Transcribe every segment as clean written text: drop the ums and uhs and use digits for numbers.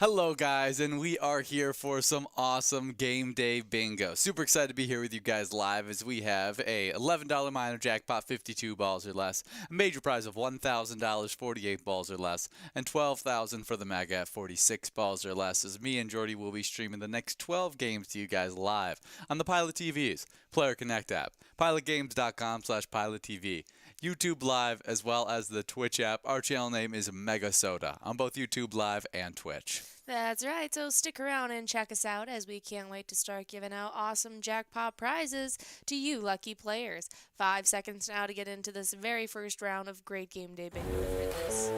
Hello guys, and we are here for some awesome game day bingo. Super excited to be here with you guys live as we have a $11 minor jackpot, 52 balls or less, a major prize of $1,000, 48 balls or less, and $12,000 for the mega at 46 balls or less, as me and Jordy will be streaming the next 12 games to you guys live on the Pilot TV's Player Connect app, pilotgames.com/pilottv, YouTube Live, as well as the Twitch app. Our channel name is MegaSota on both YouTube Live and Twitch. That's right, so stick around and check us out as we can't wait to start giving out awesome jackpot prizes to you lucky players. 5 seconds now to get into this very first round of Great Game Day Bingo for this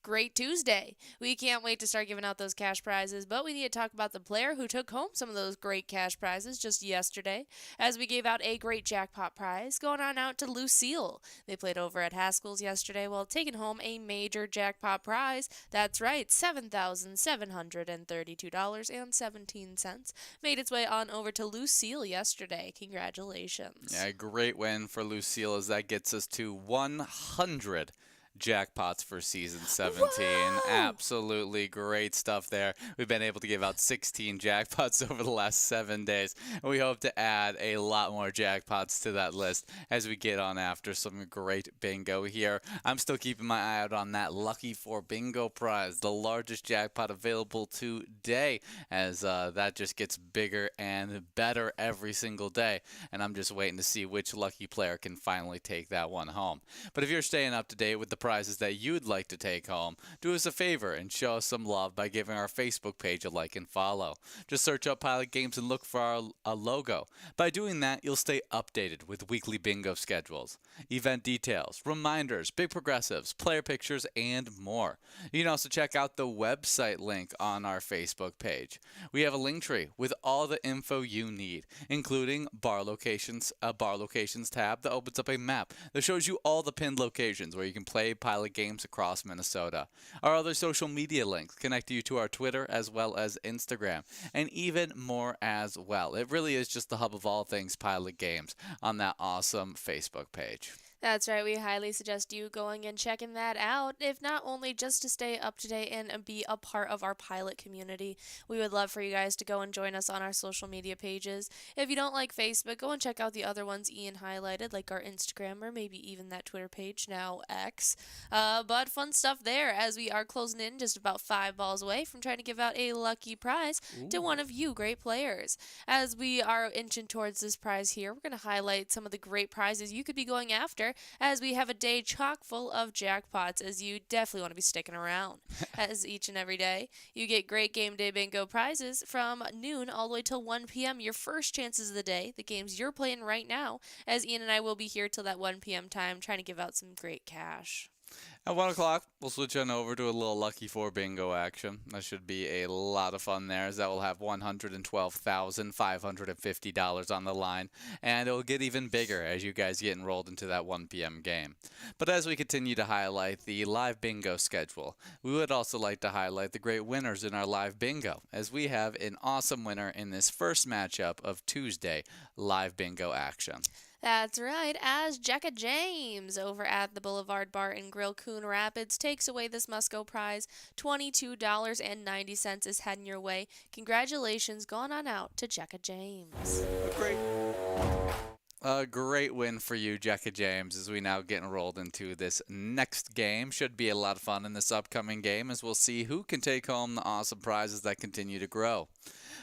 Great Tuesday. We can't wait to start giving out those cash prizes, but we need to talk about the player who took home some of those great cash prizes just yesterday, as we gave out a great jackpot prize going on out to Lucille. They played over at Haskell's yesterday while taking home a major jackpot prize. That's right, $7,732.17. Made its way on over to Lucille yesterday. Congratulations. Yeah, great win for Lucille as that gets us to 100 jackpots for season 17. Whoa! Absolutely great stuff there. We've been able to give out 16 jackpots over the last 7 days, and we hope to add a lot more jackpots to that list as we get on after some great bingo here. I'm still keeping my eye out on that Lucky 4 bingo prize, the largest jackpot available today, as that just gets bigger and better every single day, and I'm just waiting to see which lucky player can finally take that one home. But if you're staying up to date with the prizes that you'd like to take home, do us a favor and show us some love by giving our Facebook page a like and follow. Just search up Pilot Games and look for our logo. By doing that, you'll stay updated with weekly bingo schedules, event details, reminders, big progressives, player pictures, and more. You can also check out the website link on our Facebook page. We have a link tree with all the info you need, including bar locations, a bar locations tab that opens up a map that shows you all the pinned locations where you can play Pilot Games across Minnesota. Our other social media links connect you to our Twitter as well as Instagram, and even more as well. It really is just the hub of all things Pilot Games on that awesome Facebook page. That's right, we highly suggest you going and checking that out, if not only just to stay up to date and be a part of our pilot community. We would love for you guys to go and join us on our social media pages. If you don't like Facebook, go and check out the other ones Ian highlighted, like our Instagram or maybe even that Twitter page, now X. But fun stuff there, as we are closing in just about 5 balls away from trying to give out a lucky prize to one of you great players. As we are inching towards this prize here, we're going to highlight some of the great prizes you could be going after, as we have a day chock full of jackpots, as you definitely want to be sticking around. As each and every day, you get great game day bingo prizes from noon all the way till 1 p.m. Your first chances of the day, the games you're playing right now, as Ian and I will be here till that 1 p.m. time trying to give out some great cash. At 1 o'clock, we'll switch on over to a little Lucky 4 bingo action. That should be a lot of fun there, as that will have $112,550 on the line, and it will get even bigger as you guys get enrolled into that 1 p.m. game. But as we continue to highlight the live bingo schedule, we would also like to highlight the great winners in our live bingo, as we have an awesome winner in this first matchup of Tuesday live bingo action. That's right, as Jecka James over at the Boulevard Bar and Grill Coon Rapids takes away this Musco prize. $22.90 is heading your way. Congratulations going on out to Jecka James. A great win for you, Jecka James, as we now get enrolled into this next game. Should be a lot of fun in this upcoming game, as we'll see who can take home the awesome prizes that continue to grow.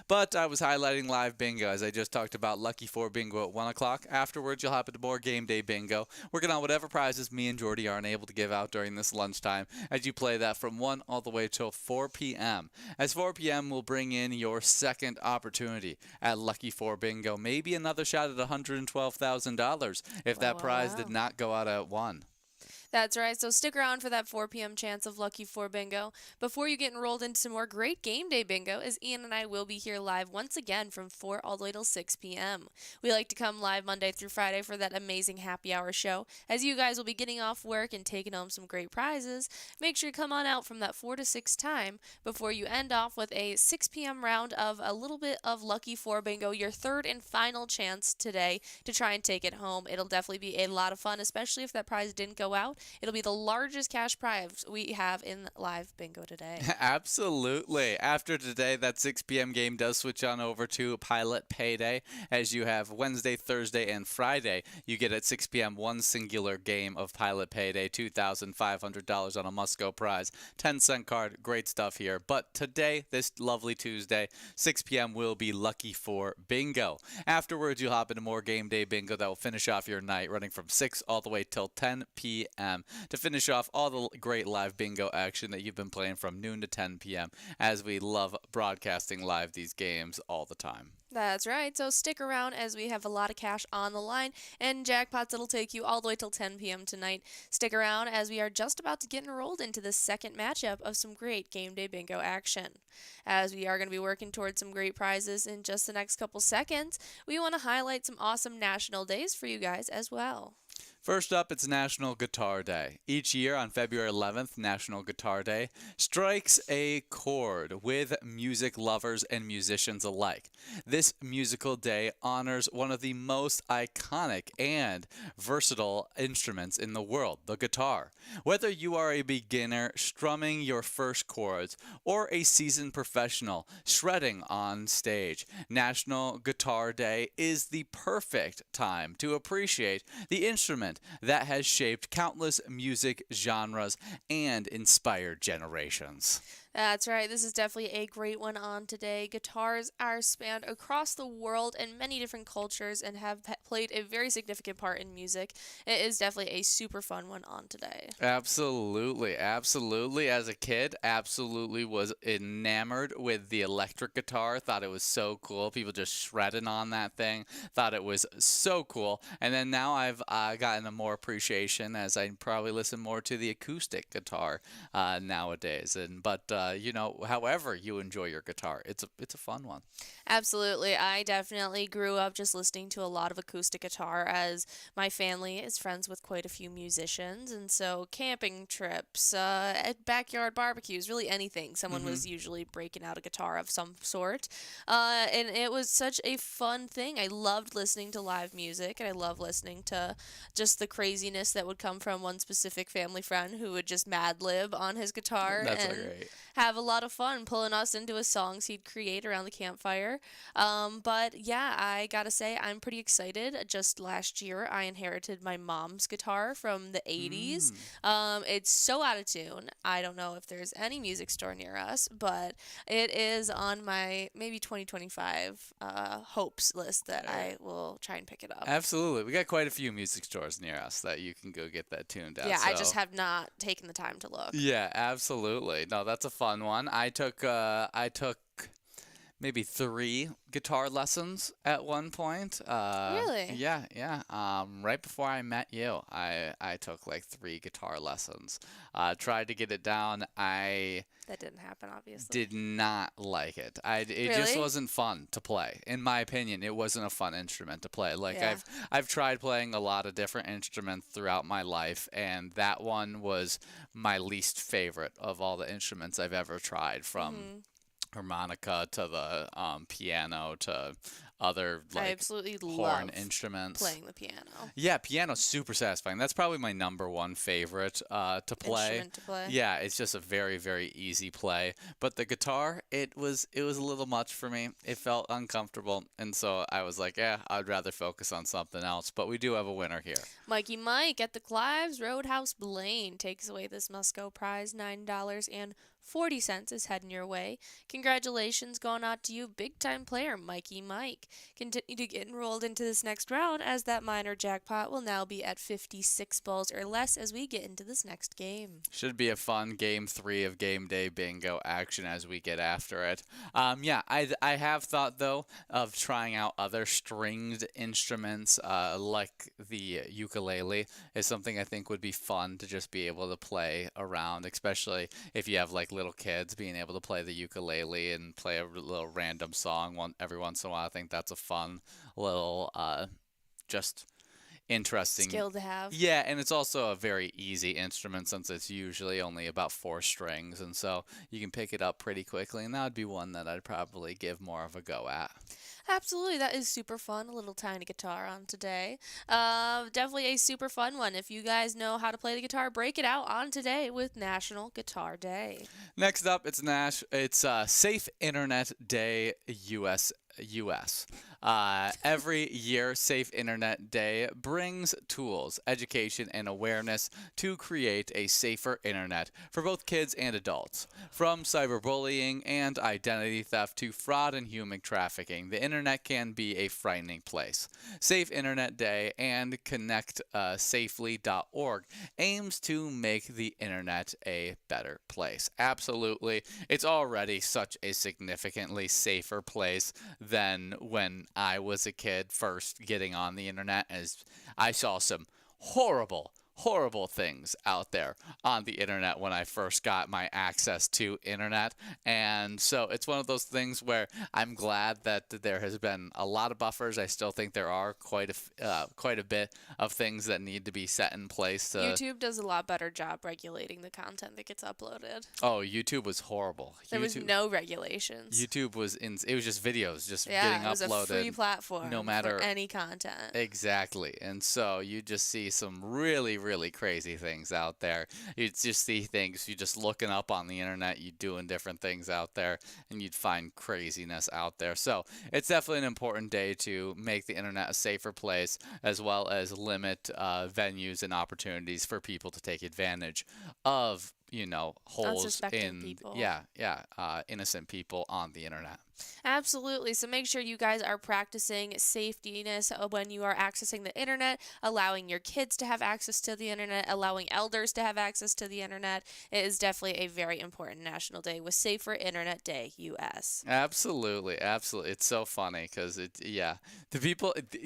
But I was highlighting live bingo, as I just talked about Lucky 4 bingo at 1 o'clock. Afterwards, you'll hop into more game day bingo, working on whatever prizes me and Jordy aren't able to give out during this lunchtime, as you play that from 1 all the way till 4 p.m. As 4 p.m. will bring in your second opportunity at Lucky 4 bingo, maybe another shot at $112,000 if that prize did not go out at 1. That's right, so stick around for that 4 p.m. chance of Lucky 4 bingo. Before you get enrolled into some more great game day bingo, as Ian and I will be here live once again from 4 all the way till 6 p.m. We like to come live Monday through Friday for that amazing happy hour show, as you guys will be getting off work and taking home some great prizes. Make sure you come on out from that 4 to 6 time before you end off with a 6 p.m. round of a little bit of Lucky 4 bingo, your third and final chance today to try and take it home. It'll definitely be a lot of fun, especially if that prize didn't go out. out. It'll be the largest cash prize we have in live bingo today. Absolutely. After today, that 6 p.m. game does switch on over to Pilot Payday, as you have Wednesday, Thursday, and Friday. You get at 6 p.m. one singular game of Pilot Payday, $2,500 on a must-go prize, 10-cent card, great stuff here. But today, this lovely Tuesday, 6 p.m. will be lucky for bingo. Afterwards, you'll hop into more game day bingo that will finish off your night, running from 6 all the way till 10 p.m. to finish off all the great live bingo action that you've been playing from noon to 10 p.m. as we love broadcasting live these games all the time. That's right. So stick around as we have a lot of cash on the line and jackpots that'll take you all the way till 10 p.m. tonight. Stick around as we are just about to get enrolled into the second matchup of some great game day bingo action. As we are going to be working towards some great prizes in just the next couple seconds, we want to highlight some awesome national days for you guys as well. First up, it's National Guitar Day. Each year on February 11th, National Guitar Day strikes a chord with music lovers and musicians alike. This musical day honors one of the most iconic and versatile instruments in the world, the guitar. Whether you are a beginner strumming your first chords or a seasoned professional shredding on stage, National Guitar Day is the perfect time to appreciate the instrument that has shaped countless music genres and inspired generations. That's right. This is definitely a great one on today. Guitars are spanned across the world in many different cultures and have played a very significant part in music. It is definitely a super fun one on today. Absolutely, absolutely. As a kid, absolutely was enamored with the electric guitar. Thought it was so cool. People just shredding on that thing. Thought it was so cool. And then now I've gotten a more appreciation as I probably listen more to the acoustic guitar nowadays. However you enjoy your guitar, it's a fun one. Absolutely. I definitely grew up just listening to a lot of acoustic guitar as my family is friends with quite a few musicians. And so camping trips, at backyard barbecues, really anything. Someone was usually breaking out a guitar of some sort. And it was such a fun thing. I loved listening to live music, and I love listening to just the craziness that would come from one specific family friend who would just mad lib on his guitar That's and great. have a lot of fun pulling us into his songs he'd create around the campfire. But yeah, I gotta say, I'm pretty excited. Just last year, I inherited my mom's guitar from the 80s. It's so out of tune. I don't know if there's any music store near us, but it is on my maybe 2025 hopes list that I will try and pick it up. Absolutely. We got quite a few music stores near us that you can go get that tuned out. Yeah, I just have not taken the time to look. Yeah, absolutely. No, that's a fun one. I took maybe 3 guitar lessons at one point. Really? Yeah, yeah. Right before I met you, I took like 3 guitar lessons. Tried to get it down. That didn't happen, obviously. Did not like it. It just Really? wasn't fun to play. In my opinion, it wasn't a fun instrument to play. Like Yeah. I've tried playing a lot of different instruments throughout my life, and that one was my least favorite of all the instruments I've ever tried, from harmonica to the piano to other I like absolutely horn love instruments. playing the piano. Yeah, piano's super satisfying. That's probably my number one favorite to play. Instrument to play. Yeah, it's just a very, very easy play. But the guitar, it was a little much for me. It felt uncomfortable, and so I was like, I'd rather focus on something else. But we do have a winner here. Mikey Mike at the Clives Roadhouse Blaine takes away this must-go prize, $9.40 is heading your way. Congratulations going out to you, big-time player Mikey Mike. Continue to get enrolled into this next round, as that minor jackpot will now be at 56 balls or less as we get into this next game. Should be a fun game 3 of Game Day Bingo action as we get after it. I have thought, though, of trying out other stringed instruments like the ukulele is something I think would be fun to just be able to play around, especially if you have like little kids. Being able to play the ukulele and play a little random song every once in a while, I think that's a fun little just interesting. skill to have. Yeah, and it's also a very easy instrument since it's usually only about 4 strings, and so you can pick it up pretty quickly, and that would be one that I'd probably give more of a go at. Absolutely, that is super fun. A little tiny guitar on today. Definitely a super fun one. If you guys know how to play the guitar, break it out on today with National Guitar Day. Next up, it's Safe Internet Day US. Every year, Safe Internet Day brings tools, education, and awareness to create a safer internet for both kids and adults. From cyberbullying and identity theft to fraud and human trafficking, the internet can be a frightening place. Safe Internet Day and ConnectSafely.org aims to make the internet a better place. Absolutely. It's already such a significantly safer place than when I was a kid first getting on the internet, as I saw some horrible things out there on the internet when I first got my access to internet. And so it's one of those things where I'm glad that there has been a lot of buffers. I still think there are quite a bit of things that need to be set in place to... YouTube does a lot better job regulating the content that gets uploaded. Oh, YouTube was horrible. There was no regulations. YouTube was it was just videos just Yeah, getting it was uploaded. a free platform no matter for any content. Exactly. And so you just see some really crazy things out there. You just see things, you just looking up on the internet, you doing different things out there, and you'd find craziness out there. So it's definitely an important day to make the internet a safer place, as well as limit venues and opportunities for people to take advantage of, holes Unsuspecting in people. innocent people on the internet. Absolutely. So make sure you guys are practicing safetyness when you are accessing the internet, allowing your kids to have access to the internet, allowing elders to have access to the internet. It is definitely a very important national day with Safer Internet Day US. Absolutely. It's so funny because the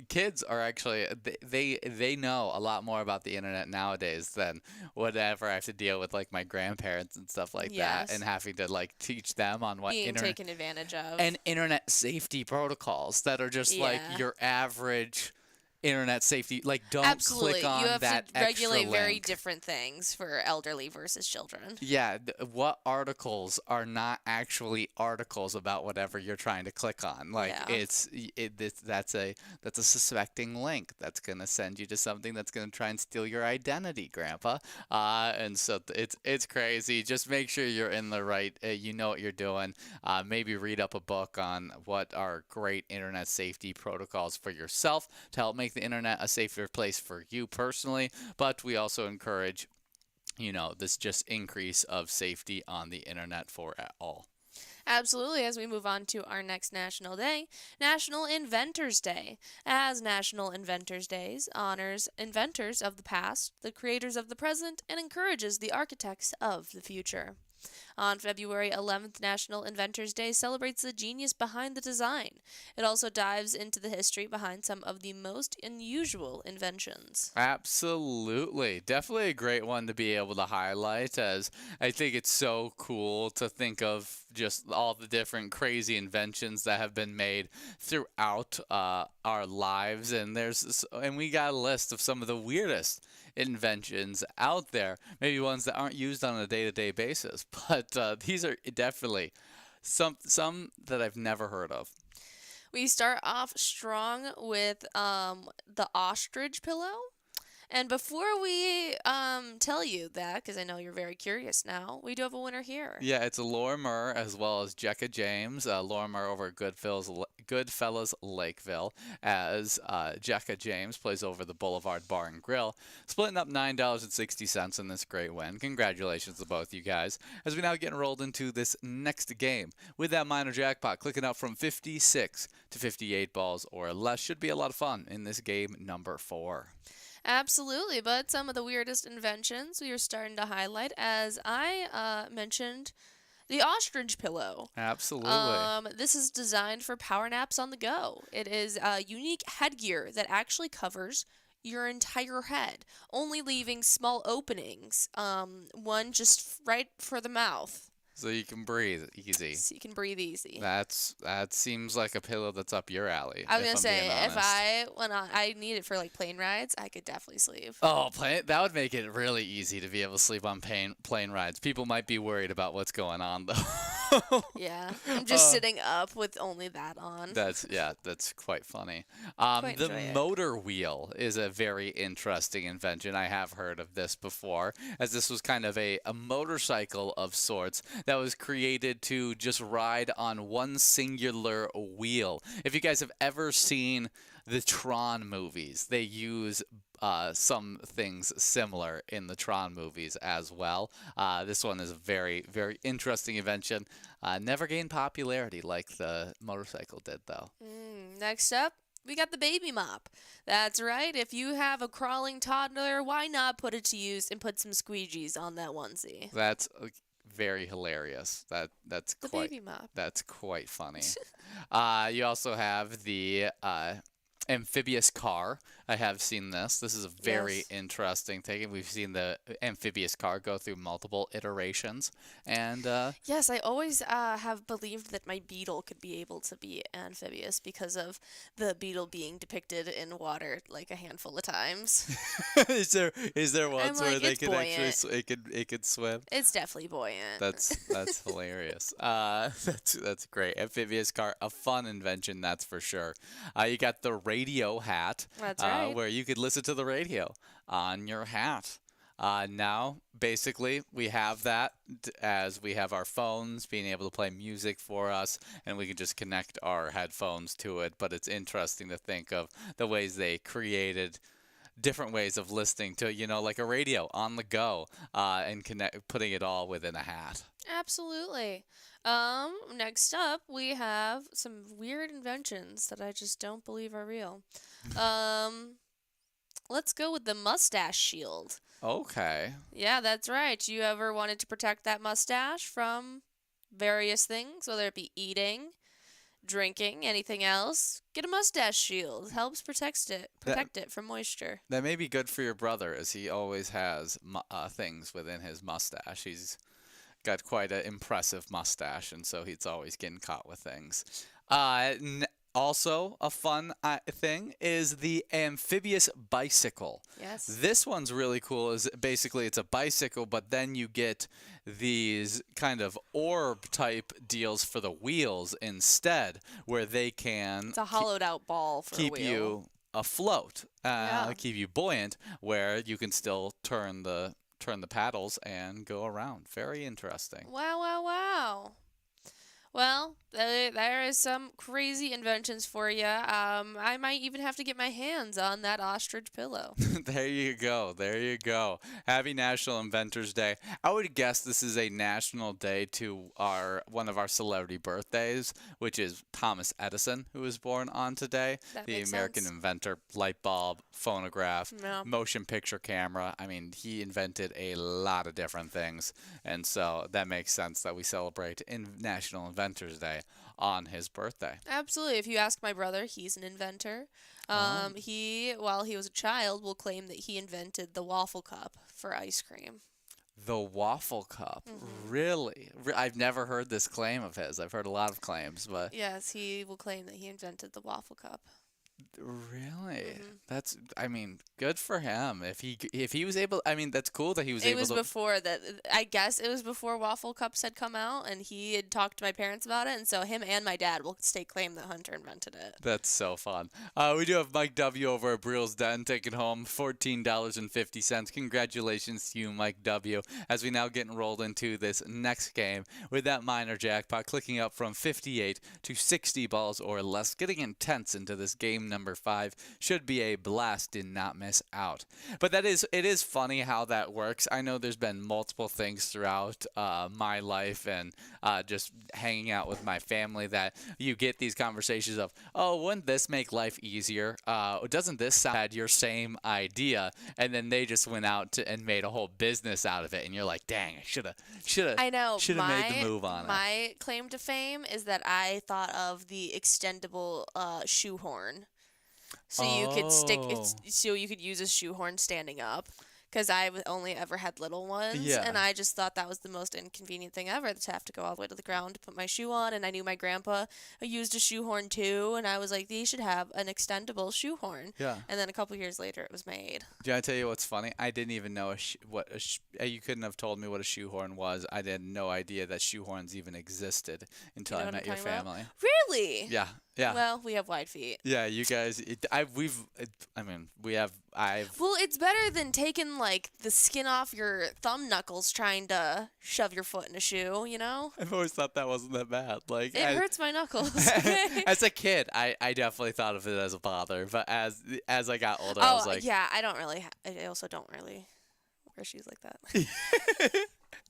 kids are actually they know a lot more about the internet nowadays than whatever I have to deal with, like my grandparents and stuff like that, Yes. and having to like teach them on what Being taken advantage of. and internet safety protocols that are just like Yeah. your average internet safety. Like, don't Absolutely. click on You have that to extra regulate very link. different things for elderly versus children. Yeah, what articles are not actually articles about whatever you're trying to click on? Like, Yeah. that's a suspecting link that's gonna send you to something that's gonna try and steal your identity, Grandpa. And so it's crazy. Just make sure you're in the right. You know what you're doing. Maybe read up a book on what are great internet safety protocols for yourself to help make the internet a safer place for you personally. But we also encourage this just increase of safety on the internet for all. Absolutely. As we move on to our next national day, National Inventors Day. As National Inventors Days honors inventors of the past, the creators of the present, and encourages the architects of the future. On February 11th, National Inventors Day celebrates the genius behind the design. It also dives into the history behind some of the most unusual inventions. Absolutely. Definitely a great one to be able to highlight, as I think it's so cool to think of just all the different crazy inventions that have been made throughout our lives. And we got a list of some of the weirdest inventions out there, maybe ones that aren't used on a day-to-day basis, but these are definitely some that I've never heard of. We start off strong with the ostrich pillow. And before we tell you that, because I know you're very curious now, we do have a winner here. Yeah, it's Laura Murr as well as Jecka James. Laura Murr over at Goodfellas Lakeville, as Jecka James plays over the Boulevard Bar and Grill, splitting up $9.60 in this great win. Congratulations to both you guys. As we now get enrolled into this next game with that minor jackpot, clicking up from 56 to 58 balls or less should be a lot of fun in this game number 4. Absolutely, but some of the weirdest inventions we are starting to highlight, as I mentioned, the ostrich pillow. Absolutely. This is designed for power naps on the go. It is a unique headgear that actually covers your entire head, only leaving small openings, one just right for the mouth. So you can breathe easy. So you can breathe easy. That seems like a pillow that's up your alley. I was if gonna I'm say, being if honest. I need it for like plane rides, I could definitely sleep. Oh, that would make it really easy to be able to sleep on plane rides. People might be worried about what's going on though. Yeah, I'm just sitting up with only that on. That's quite funny. Quite The enjoy it. motor wheel is a very interesting invention. I have heard of this before, as this was kind of a motorcycle of sorts that was created to just ride on one singular wheel. If you guys have ever seen the Tron movies, they use some things similar in the Tron movies as well. This one is a very, very interesting invention. Never gained popularity like the motorcycle did, though. Next up, we got the baby mop. That's right. If you have a crawling toddler, why not put it to use and put some squeegees on that onesie? That's very hilarious. That's The quite baby mop. that's quite funny. You also have the amphibious car. I have seen this. This is a very Yes. interesting thing. We've seen the amphibious car go through multiple iterations, and Yes, I always have believed that my beetle could be able to be amphibious because of the beetle being depicted in water like a handful of times. is there ones I'm where like, they it's can buoyant. it could swim? It's definitely buoyant. That's hilarious. That's great. Amphibious car, a fun invention, that's for sure. You got the radio hat, That's right. where you could listen to the radio on your hat. Now, basically, we have that as we have our phones being able to play music for us, and we can just connect our headphones to it. But it's interesting to think of the ways they created different ways of listening to, like a radio on the go, and putting it all within a hat. Absolutely. Next up, we have some weird inventions that I just don't believe are real. Let's go with the mustache shield. Okay. Yeah, that's right. You ever wanted to protect that mustache from various things, whether it be eating, drinking, anything else? Get a mustache shield. Helps protect it from moisture. That may be good for your brother, as he always has things within his mustache. He's got quite an impressive mustache, and so he's always getting caught with things. Also, a fun thing is the amphibious bicycle. Yes. This one's really cool. Is basically it's a bicycle, but then you get these kind of orb type deals for the wheels instead, where they can It's a hollowed out ball for keep a wheel. you afloat, Yeah. keep you buoyant, where you can still turn the paddles and go around. Very interesting. Wow, wow, wow. Well, there is some crazy inventions for you. I might even have to get my hands on that ostrich pillow. There you go. There you go. Happy National Inventors Day. I would guess this is a national day to one of our celebrity birthdays, which is Thomas Edison, who was born on today. That The makes American sense. inventor, light bulb, phonograph, Yeah. motion picture camera. I mean, he invented a lot of different things, and so that makes sense that we celebrate in National Inventors Day on his birthday. Absolutely. If you ask my brother, he's an inventor. He, while he was a child, will claim that he invented the waffle cup for ice cream. The waffle cup, really? I've never heard this claim of his. I've heard a lot of claims, but Yes, he will claim that he invented the waffle cup. really, that's, I mean, good for him. If he was able, I mean, that's cool that he was It able was to. before that. I guess it was before waffle cups had come out, and he had talked to my parents about it, and so him and my dad will stake claim that Hunter invented it. That's so fun. We do have Mike W. over at Briel's Den taking home $14.50. Congratulations to you, Mike W. As we now get enrolled into this next game with that minor jackpot clicking up from 58 to 60 balls or less. Getting intense into this game number 5 should be a blast. Did not miss out. But it is funny how that works. I know there's been multiple things throughout my life and just hanging out with my family that you get these conversations of, oh, wouldn't this make life easier? Doesn't this sound your same idea? And then they just went out and made a whole business out of it, and you're like, dang, I should have I know. made the move on it. My claim to fame is that I thought of the extendable shoehorn. So you could so you could use a shoehorn standing up. because I only ever had little ones, Yeah. and I just thought that was the most inconvenient thing ever to have to go all the way to the ground to put my shoe on. And I knew my grandpa used a shoehorn too, and I was like, they should have an extendable shoehorn. Yeah. And then a couple years later, it was made. Do I tell you what's funny? I didn't even know you couldn't have told me what a shoehorn was. I had no idea that shoehorns even existed until You know I what met I'm your talking about? family. Really? Yeah. Yeah. Well, we have wide feet. Yeah, you guys. I've. Well, it's better than taking like the skin off your thumb knuckles trying to shove your foot in a shoe, you know? I've always thought that wasn't that bad. Like It hurts my knuckles. as a kid, I definitely thought of it as a bother, but as I got older, I was like, yeah, I don't really. I also don't really wear shoes like that.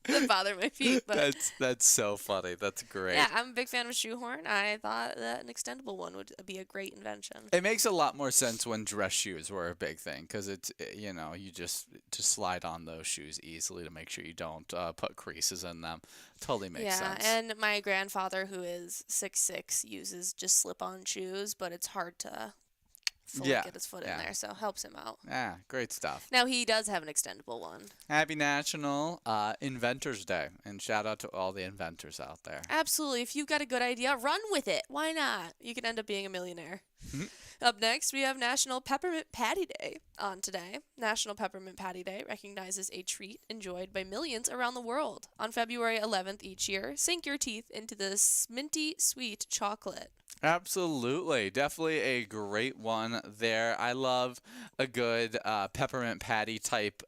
That bother my feet, but that's so funny. That's great. yeah, I'm a big fan of shoehorn. I thought that an extendable one would be a great invention. It makes a lot more sense when dress shoes were a big thing because it's you just slide on those shoes easily to make sure you don't put creases in them. Totally makes sense. Yeah, and my grandfather, who is 6'6", uses just slip-on shoes, but it's hard to fully get his foot in there, so helps him out. Yeah, great stuff. Now he does have an extendable one. Happy National Inventors Day, and shout out to all the inventors out there. Absolutely. If you've got a good idea, run with it. Why not? You could end up being a millionaire. Up next, we have National Peppermint Patty Day on today. National Peppermint Patty Day recognizes a treat enjoyed by millions around the world. On February 11th each year, sink your teeth into this minty sweet chocolate. Absolutely. Definitely a great one there. I love a good peppermint patty type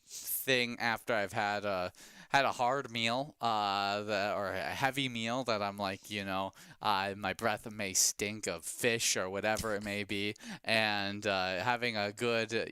thing after I've had a hard meal or a heavy meal that I'm like, my breath may stink of fish or whatever it may be. And having a good,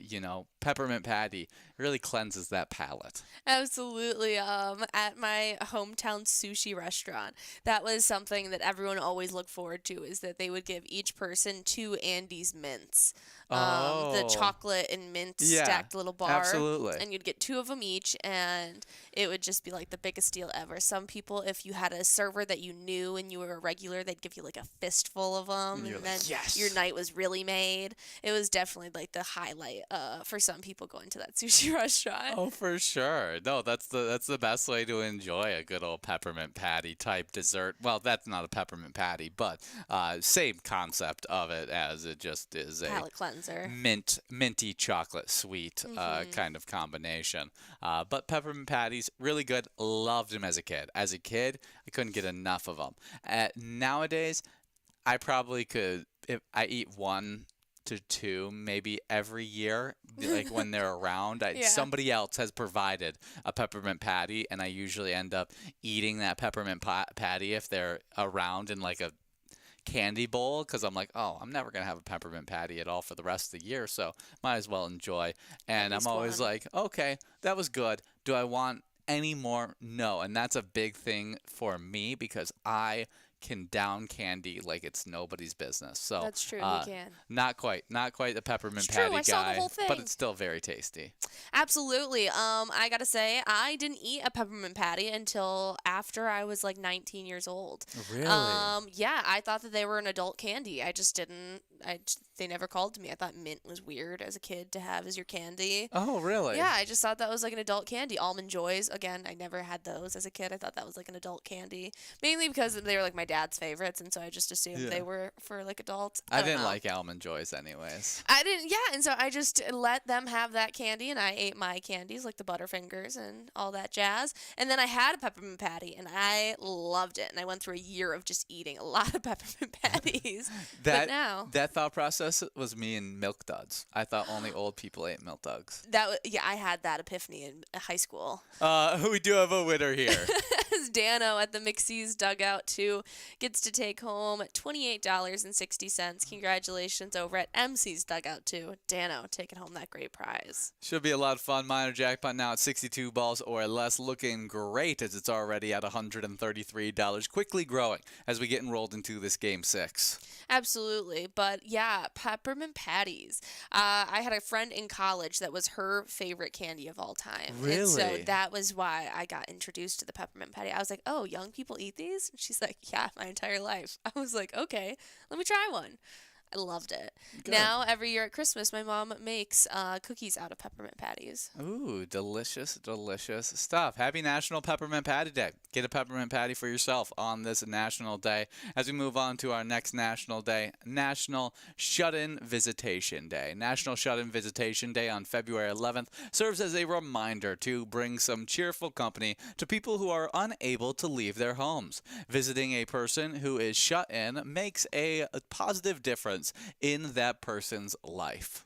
peppermint patty really cleanses that palate. Absolutely. At my hometown sushi restaurant, that was something that everyone always looked forward to, is that they would give each person 2 Andes mints. The chocolate and mint stacked little bar. Absolutely. And you'd get 2 of them each, and it would just be like the biggest deal ever. Some people, if you had a server that you knew and you were a regular, they'd give you like a fistful of them, and then your night was really made. It was definitely like the highlight for some people going to that sushi restaurant. Oh, for sure. No, that's the best way to enjoy a good old peppermint patty type dessert. Well, that's not a peppermint patty, but same concept of it, as it just is a palate cleanser. Minty chocolate sweet kind of combination. But peppermint patties, really good. Loved them as a kid. As a kid, I couldn't get enough of them. Nowadays, I probably could, if I eat 1 to 2 maybe every year, like when they're around. Somebody else has provided a peppermint patty, and I usually end up eating that peppermint patty if they're around in like a candy bowl, because I'm like, oh, I'm never gonna have a peppermint patty at all for the rest of the year, so might as well enjoy. And I'm always like, okay, that was good. Do I want any more? No. And that's a big thing for me, because I can down candy like it's nobody's business. So that's true. You can. Not quite the peppermint It's true, patty I saw the guy, whole thing. but it's still very tasty. Absolutely. I gotta say, I didn't eat a peppermint patty until after I was like 19 years old. Really? Yeah, I thought that they were an adult candy. I just didn't. They never called to me. I thought mint was weird as a kid to have as your candy. Oh, really? Yeah, I just thought that was like an adult candy. Almond Joys, again, I never had those as a kid. I thought that was like an adult candy, mainly because they were like my dad's favorites, and so I just assumed they were for like adults. I don't didn't know. like Almond Joys anyways. I didn't, yeah, and so I just let them have that candy, and I ate my candies like the Butterfingers and all that jazz. And then I had a peppermint patty, and I loved it. And I went through a year of just eating a lot of peppermint patties. But now that thought process was me and Milk Duds. I thought only old people ate Milk Duds. I had that epiphany in high school. We do have a winner here. Dano at the McSee's Dugout 2 gets to take home $28.60. Congratulations over at MC's Dugout 2. Dano taking home that great prize. Should be a lot of fun. Minor jackpot now at 62 balls or less. Looking great, as it's already at $133. Quickly growing as we get enrolled into this Game 6. Absolutely. But yeah, peppermint patties. I had a friend in college that was her favorite candy of all time. Really? And so that was why I got introduced to the peppermint patty. I was like, oh, young people eat these? And she's like, yeah, my entire life. I was like, okay, let me try one. I loved it. Good. Now, every year at Christmas, my mom makes cookies out of peppermint patties. Ooh, delicious, delicious stuff. Happy National Peppermint Patty Day. Get a peppermint patty for yourself on this National Day. As we move on to our next National Day, National Shut-In Visitation Day. National Shut-In Visitation Day on February 11th serves as a reminder to bring some cheerful company to people who are unable to leave their homes. Visiting a person who is shut in makes a positive difference in that person's life.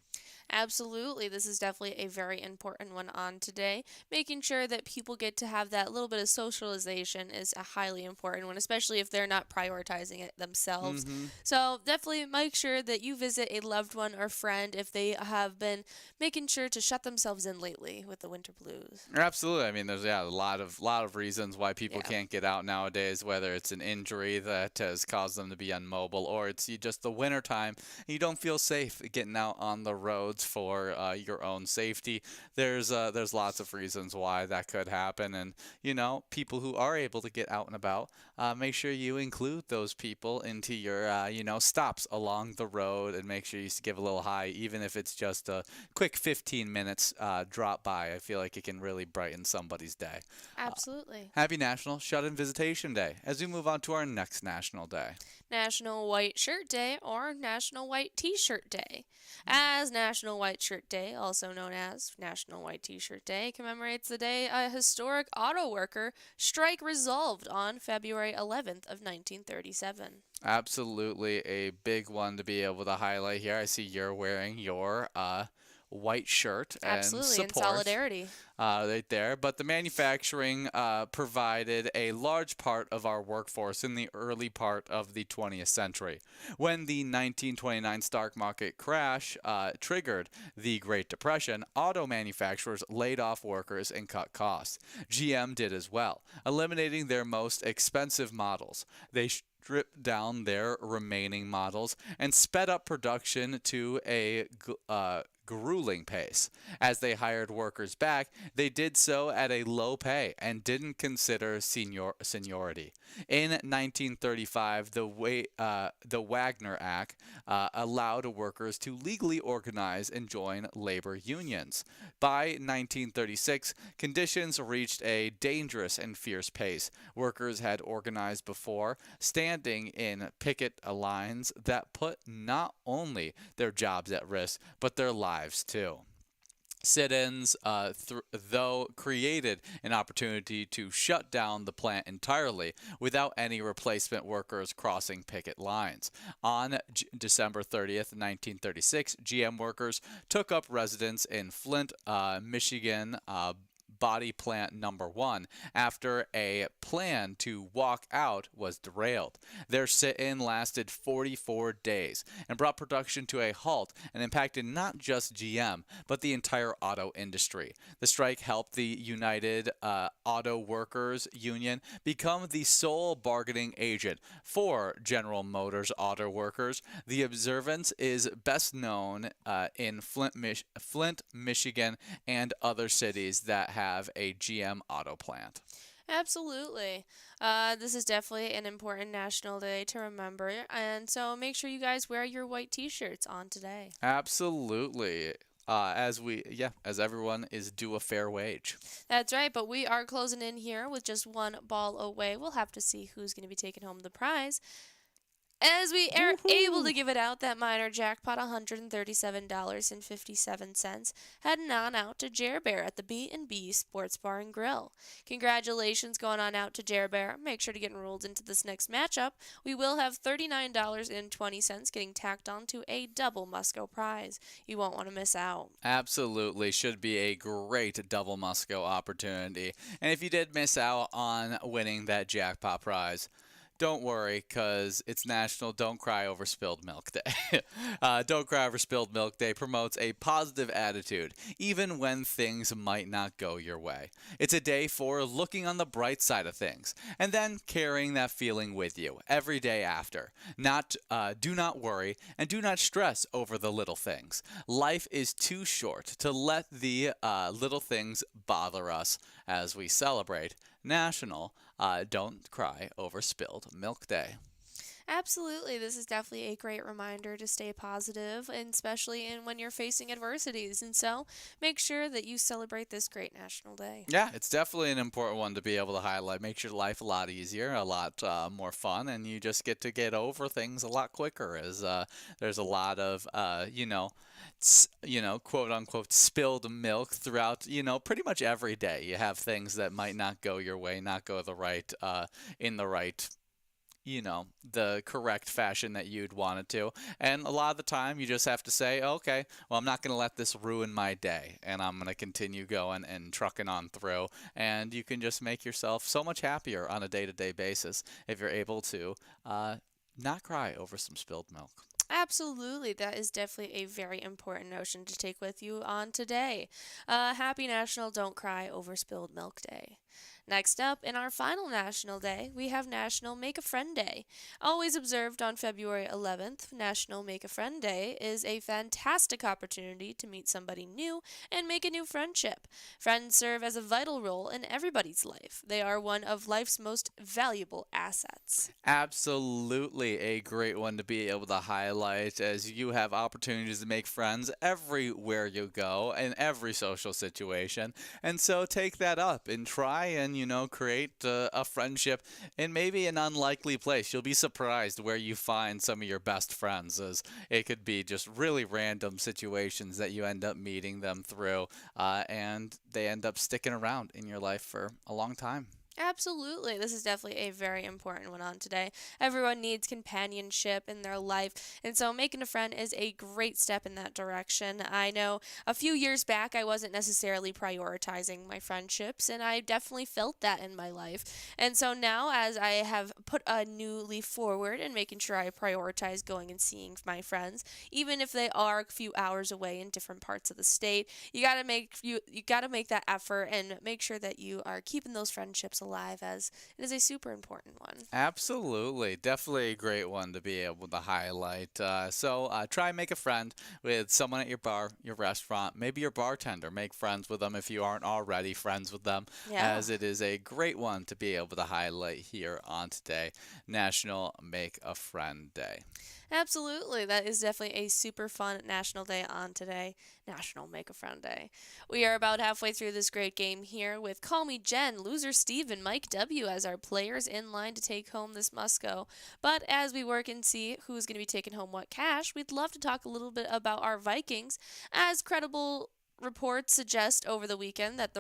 Absolutely. This is definitely a very important one on today. Making sure that people get to have that little bit of socialization is a highly important one, especially if they're not prioritizing it themselves. Mm-hmm. So definitely make sure that you visit a loved one or friend if they have been making sure to shut themselves in lately with the winter blues. Absolutely. I mean, there's a lot of reasons why people Yeah. can't get out nowadays. Whether it's an injury that has caused them to be immobile, or it's just the winter time, you don't feel safe getting out on the roads for your own safety. There's lots of reasons why that could happen, and people who are able to get out and about, make sure you include those people into your stops along the road, and make sure you give a little hi, even if it's just a quick 15 minutes drop by. I feel like it can really brighten somebody's day. Absolutely. Happy National Shut-In Visitation Day. As we move on to our next National Day. National White Shirt Day or National White T-Shirt Day. As National White Shirt Day, also known as National White T-Shirt Day, commemorates the day a historic auto worker strike resolved on February 11th of 1937. Absolutely a big one to be able to highlight here. I see you're wearing your white shirt and Absolutely, in support solidarity. right there. But the manufacturing provided a large part of our workforce in the early part of the 20th century. When the 1929 stock market crash triggered the Great Depression, auto manufacturers laid off workers and cut costs. GM did as well, eliminating their most expensive models. They stripped down their remaining models and sped up production to a grueling pace. As they hired workers back, they did so at a low pay and didn't consider seniority. In 1935, the Wagner Act allowed workers to legally organize and join labor unions. By 1936, conditions reached a dangerous and fierce pace. Workers had organized before, standing in picket lines that put not only their jobs at risk, but their lives too. Sit-ins, though, created an opportunity to shut down the plant entirely without any replacement workers crossing picket lines. On December 30th, 1936, GM workers took up residence in Flint, Michigan, body plant number 1 after a plan to walk out was derailed. Their sit-in lasted 44 days and brought production to a halt and impacted not just GM, but the entire auto industry. The strike helped the United Auto Workers Union become the sole bargaining agent for General Motors Auto Workers. The observance is best known in Flint, Michigan, and other cities that have a GM auto plant. Absolutely. This is definitely an important national day to remember, and so make sure you guys wear your white t-shirts on today. Absolutely. As everyone is due a fair wage. That's right, but we are closing in here with just one ball away. We'll have to see who's going to be taking home the prize. As we are able to give it out, that minor jackpot, $137.57, heading on out to Jer Bear at the B&B Sports Bar and Grill. Congratulations going on out to Jer Bear. Make sure to get enrolled into this next matchup. We will have $39.20 getting tacked on to a double Musco prize. You won't want to miss out. Absolutely. Should be a great double Musco opportunity. And if you did miss out on winning that jackpot prize, don't worry, because it's National Don't Cry Over Spilled Milk Day. Don't Cry Over Spilled Milk Day promotes a positive attitude, even when things might not go your way. It's a day for looking on the bright side of things, and then carrying that feeling with you every day after. Do not worry, and do not stress over the little things. Life is too short to let the little things bother us as we celebrate National Don't Cry Over Spilled Milk Day. Absolutely. This is definitely a great reminder to stay positive, and especially in when you're facing adversities. And so make sure that you celebrate this great National Day. Yeah, it's definitely an important one to be able to highlight. Makes your life a lot easier, a lot more fun, and you just get over things a lot quicker. As there's a lot of quote unquote spilled milk throughout pretty much every day. You have things that might not go your way, not go the right in the right the correct fashion that you'd want it to. And a lot of the time, you just have to say, okay, well, I'm not going to let this ruin my day. And I'm going to continue going and trucking on through. And you can just make yourself so much happier on a day-to-day basis if you're able to not cry over some spilled milk. Absolutely. That is definitely a very important notion to take with you on today. Happy National Don't Cry Over Spilled Milk Day. Next up, in our final National Day, we have National Make a Friend Day. Always observed on February 11th, National Make a Friend Day is a fantastic opportunity to meet somebody new and make a new friendship. Friends serve as a vital role in everybody's life. They are one of life's most valuable assets. Absolutely a great one to be able to highlight, as you have opportunities to make friends everywhere you go in every social situation. And so take that up and try and create a friendship in maybe an unlikely place. You'll be surprised where you find some of your best friends, as it could be just really random situations that you end up meeting them through, and they end up sticking around in your life for a long time. Absolutely. This is definitely a very important one on today. Everyone needs companionship in their life, and so making a friend is a great step in that direction. I know a few years back I wasn't necessarily prioritizing my friendships, and I definitely felt that in my life. And so now, as I have put a new leaf forward and making sure I prioritize going and seeing my friends, even if they are a few hours away in different parts of the state, you got to make that effort and make sure that you are keeping those friendships alive, as it is a super important one. Absolutely. Definitely a great one to be able to highlight. So try and make a friend with someone at your bar, your restaurant, maybe your bartender. Make friends with them if you aren't already friends with them, Yeah. as it is a great one to be able to highlight here on today, National Make a Friend Day. Absolutely. That is definitely a super fun National Day on today. National Make a Friend Day. We are about halfway through this great game here with Call Me Jen, Loser Steve, and Mike W. as our players in line to take home this must-go. But as we work and see who's going to be taking home what cash, we'd love to talk a little bit about our Vikings, as credible reports suggest over the weekend that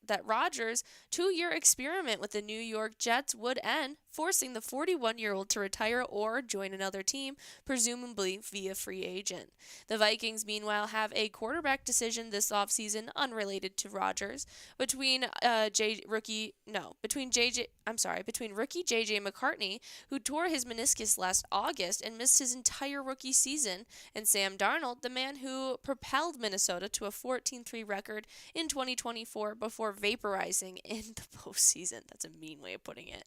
that Rodgers' 2-year experiment with the New York Jets would end, forcing the 41-year-old to retire or join another team, presumably via free agent. The Vikings, meanwhile, have a quarterback decision this offseason unrelated to Rodgers between between rookie JJ McCartney, who tore his meniscus last August and missed his entire rookie season, and Sam Darnold, the man who propelled Minnesota to a 14-3 record in 2024 before vaporizing in the postseason. That's a mean way of putting it.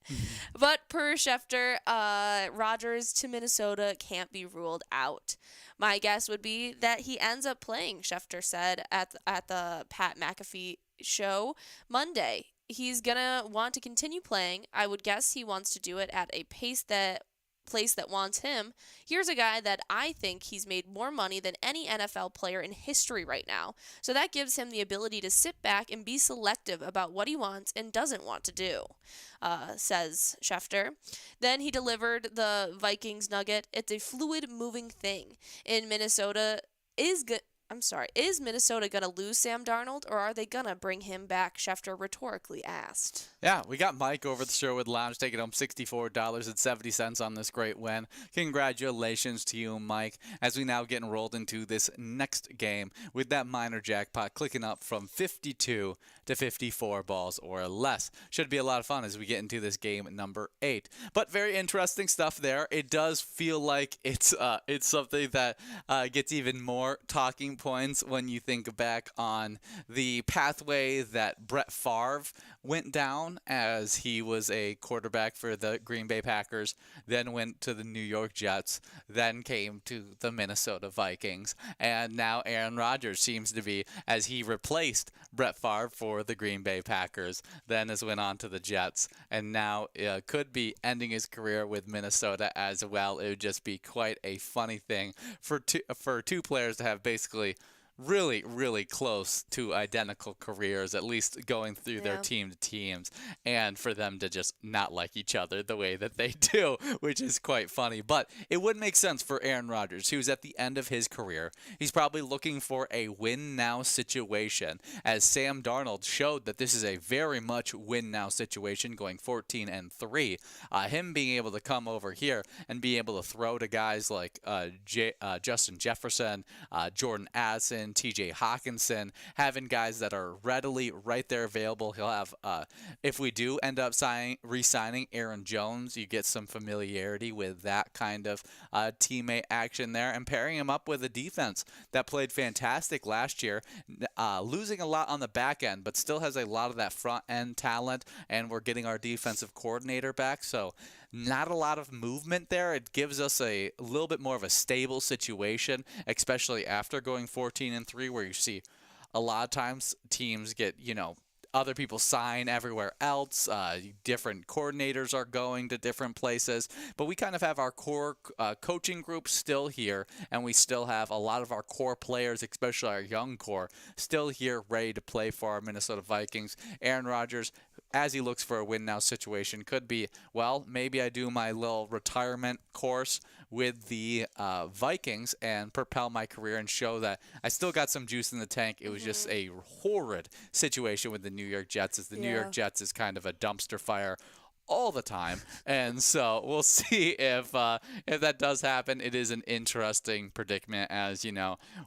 But per Schefter, Rodgers to Minnesota can't be ruled out. My guess would be that he ends up playing, Schefter said at the Pat McAfee show Monday. He's going to want to continue playing. I would guess he wants to do it at a place that wants him. Here's a guy that I think he's made more money than any NFL player in history right now. So that gives him the ability to sit back and be selective about what he wants and doesn't want to do, says Schefter. Then he delivered the Vikings nugget. It's a fluid moving thing. In Minnesota is Minnesota going to lose Sam Darnold, or are they going to bring him back? Schefter rhetorically asked. Yeah, we got Mike over at the Sherwood Lounge taking home $64.70 on this great win. Congratulations to you, Mike, as we now get enrolled into this next game with that minor jackpot clicking up from 52 to 54 balls or less. Should be a lot of fun as we get into this game number 8. But very interesting stuff there. It does feel like it's something that gets even more talking points when you think back on the pathway that Brett Favre went down as he was a quarterback for the Green Bay Packers, then went to the New York Jets, then came to the Minnesota Vikings, and now Aaron Rodgers seems to be, as he replaced Brett Favre for the Green Bay Packers, then has went on to the Jets, and now could be ending his career with Minnesota as well. It would just be quite a funny thing for two players to have basically really, really close to identical careers, at least going through their Yeah. team to teams, and for them to just not like each other the way that they do, which is quite funny. But it would make sense for Aaron Rodgers, who's at the end of his career. He's probably looking for a win now situation, as Sam Darnold showed that this is a very much win now situation, going 14-3. Him being able to come over here and be able to throw to guys like Justin Jefferson, Jordan Addison, TJ Hawkinson, having guys that are readily right there available. He'll have, if we do end up re-signing Aaron Jones, you get some familiarity with that kind of teammate action there, and pairing him up with a defense that played fantastic last year, losing a lot on the back end, but still has a lot of that front end talent, and we're getting our defensive coordinator back, so not a lot of movement there. It gives us a little bit more of a stable situation, especially after going 14-3, where you see a lot of times teams get, other people sign everywhere else. Different coordinators are going to different places. But we kind of have our core coaching group still here, and we still have a lot of our core players, especially our young core, still here ready to play for our Minnesota Vikings. Aaron Rodgers, as he looks for a win now situation, could be, well, maybe I do my little retirement course with the Vikings and propel my career and show that I still got some juice in the tank. It was just a horrid situation with the New York Jets, as the New York Jets is kind of a dumpster fire all the time, and so we'll see if that does happen. It is an interesting predicament, as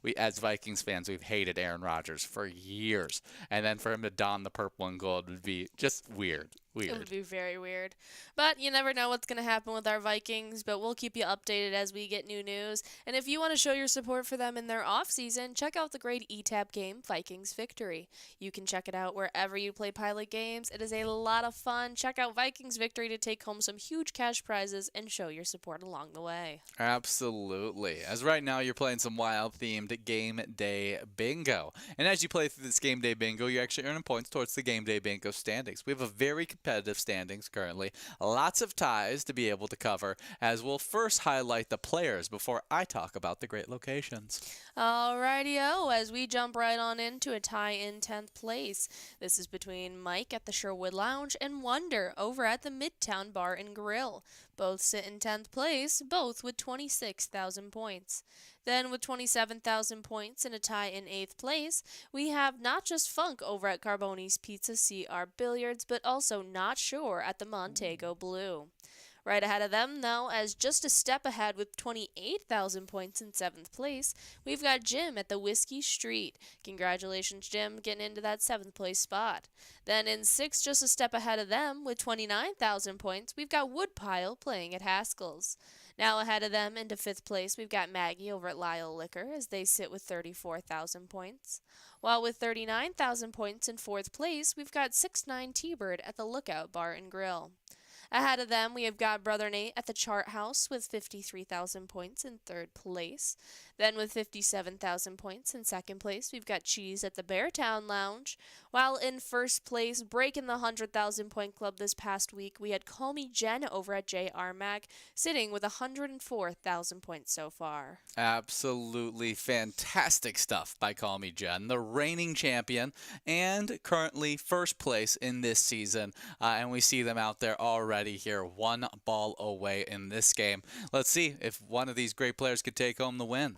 we as Vikings fans, we've hated Aaron Rodgers for years, and then for him to don the purple and gold would be just weird. It would be very weird. But you never know what's going to happen with our Vikings, but we'll keep you updated as we get new news. And if you want to show your support for them in their off-season, check out the great eTap game, Vikings Victory. You can check it out wherever you play Pilot games. It is a lot of fun. Check out Vikings Victory to take home some huge cash prizes and show your support along the way. Absolutely. As right now you're playing some wild-themed Game Day Bingo. And as you play through this Game Day Bingo, you're actually earning points towards the Game Day Bingo standings. We have a very competitive standings currently. Lots of ties to be able to cover, as we'll first highlight the players before I talk about the great locations. Alrighty-o, as we jump right on into a tie in 10th place. This is between Mike at the Sherwood Lounge and Wonder over at the Midtown Bar and Grill. Both sit in 10th place, both with 26,000 points. Then with 27,000 points and a tie in 8th place, we have Not Just Funk over at Carboni's Pizza CR Billiards, but also Not Sure at the Montego Blue. Right ahead of them, though, as just a step ahead with 28,000 points in 7th place, we've got Jim at the Whiskey Street. Congratulations, Jim, getting into that 7th place spot. Then in 6th, just a step ahead of them with 29,000 points, we've got Woodpile playing at Haskell's. Now ahead of them into 5th place, we've got Maggie over at Lyle Liquor as they sit with 34,000 points. While with 39,000 points in 4th place, we've got 6'9" T-Bird at the Lookout Bar and Grill. Ahead of them, we have got Brother Nate at the Chart House with 53,000 points in 3rd place. Then with 57,000 points in 2nd place, we've got Cheese at the Beartown Lounge. While in 1st place, breaking the 100,000 point club this past week, we had Call Me Jen over at JR Mag, sitting with 104,000 points so far. Absolutely fantastic stuff by Call Me Jen, the reigning champion and currently 1st place in this season. And we see them out there already here, 1 ball away in this game. Let's see if one of these great players could take home the win.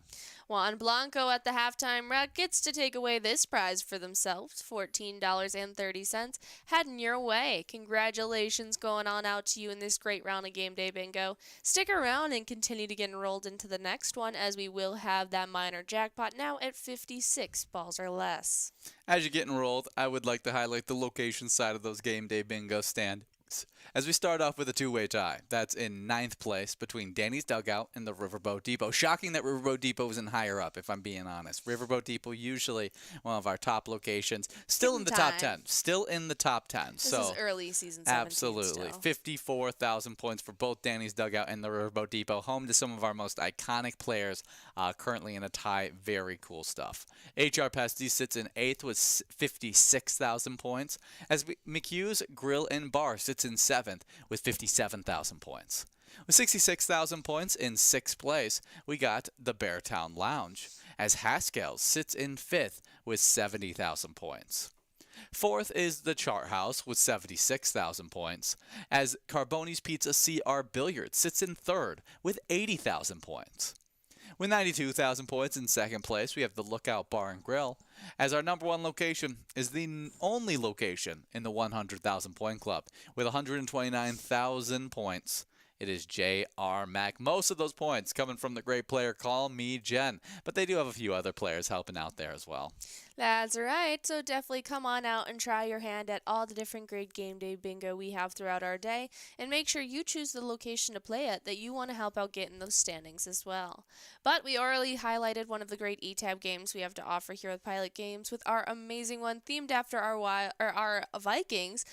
Juan Blanco at the halftime rec gets to take away this prize for themselves, $14.30, heading your way. Congratulations going on out to you in this great round of Game Day Bingo. Stick around and continue to get enrolled into the next one, as we will have that minor jackpot now at 56 balls or less. As you get enrolled, I would like to highlight the location side of those Game Day Bingo stands. As we start off with a two-way tie, that's in ninth place between Danny's Dugout and the Riverboat Depot. Shocking that Riverboat Depot isn't higher up, if I'm being honest. Riverboat Depot, usually one of our top locations. Still in the top 10. Still in the top 10. This is early season 17 absolutely. still. 54,000 points for both Danny's Dugout and the Riverboat Depot. Home to some of our most iconic players currently in a tie. Very cool stuff. HR Pesty sits in 8th with 56,000 points. As McHugh's Grill and Bar sits in 7th with 57,000 points. With 66,000 points in 6th place, we got the Beartown Lounge, as Haskell's sits in 5th with 70,000 points. 4th is the Chart House with 76,000 points, as Carboni's Pizza CR Billiard sits in 3rd with 80,000 points. With 92,000 points in 2nd place, we have the Lookout Bar and Grill, as our number 1 location is the only location in the 100,000 point club with 129,000 points. It is J.R. Mack. Most of those points coming from the great player Call Me Jen, but they do have a few other players helping out there as well. That's right. So definitely come on out and try your hand at all the different great game day bingo we have throughout our day. And make sure you choose the location to play at that you want to help out get in those standings as well. But we already highlighted one of the great ETAB games we have to offer here with Pilot Games with our amazing one themed after our Vikings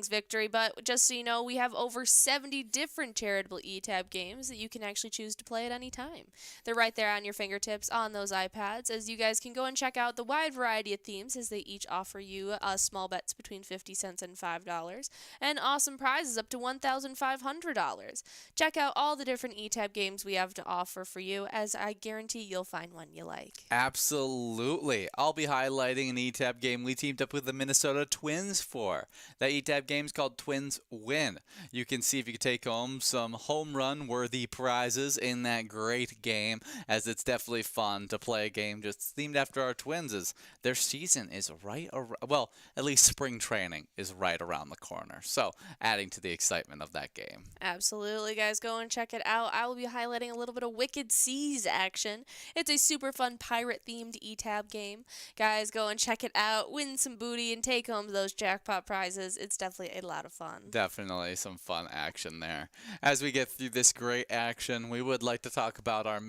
victory. But just so you know, we have over 70 different charitable ETAB games that you can actually choose to play at any time. They're right there on your fingertips on those iPads, as you guys can go and check out the wide variety of themes, as they each offer you small bets between 50 cents and $5 and awesome prizes up to $1,500. Check out all the different ETAB games we have to offer for you, as I guarantee you'll find one you like. Absolutely. I'll be highlighting an ETAB game we teamed up with the Minnesota Twins for. That ETAB game is called Twins Win. You can see if you can take home some home run worthy prizes in that great game, as it's definitely fun to play a game just themed after our Twins. Their season is right around, well, at least spring training is right around the corner. So, adding to the excitement of that game. Absolutely, guys. Go and check it out. I will be highlighting a little bit of Wicked Seas action. It's a super fun pirate-themed ETAB game. Guys, go and check it out. Win some booty and take home those jackpot prizes. It's definitely a lot of fun. Definitely some fun action there. As we get through this great action, we would like to talk about our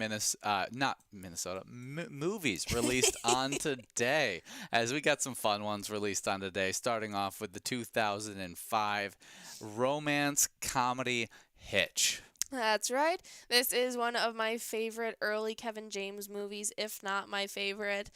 movies released on today, as we got some fun ones released on today, starting off with the 2005 romance comedy Hitch. That's right. This is one of my favorite early Kevin James movies, if not my favorite.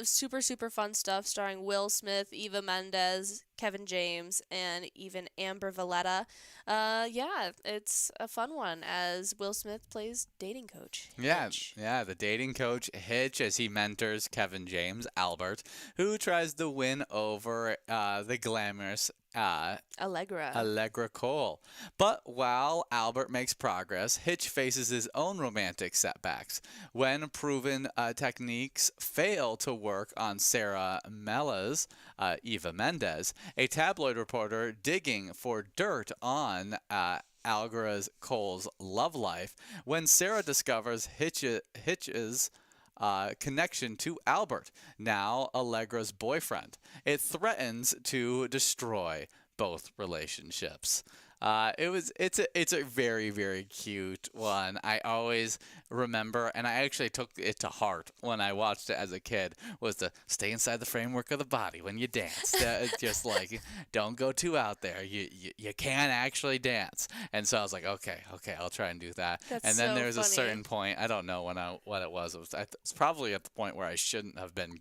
Super, super fun stuff starring Will Smith, Eva Mendes, Kevin James, and even Amber Valletta. Yeah, it's a fun one, as Will Smith plays dating coach Hitch. Yeah, the dating coach Hitch, as he mentors Kevin James, Albert, who tries to win over the glamorous Allegra Cole. But while Albert makes progress, Hitch faces his own romantic setbacks when proven techniques fail to work on Sarah Mella's Eva Mendes, a tabloid reporter digging for dirt on Allegra Cole's love life, when Sarah discovers Hitch's connection to Albert, now Allegra's boyfriend. It threatens to destroy both relationships. It's a very, very cute one. I always remember, and I actually took it to heart when I watched it as a kid, was to stay inside the framework of the body when you dance. Just like, don't go too out there. You can't actually dance. And so I was like, okay, I'll try and do that. That's and then so there was funny. a certain point, I don't know what it was. It's probably at the point where I shouldn't have been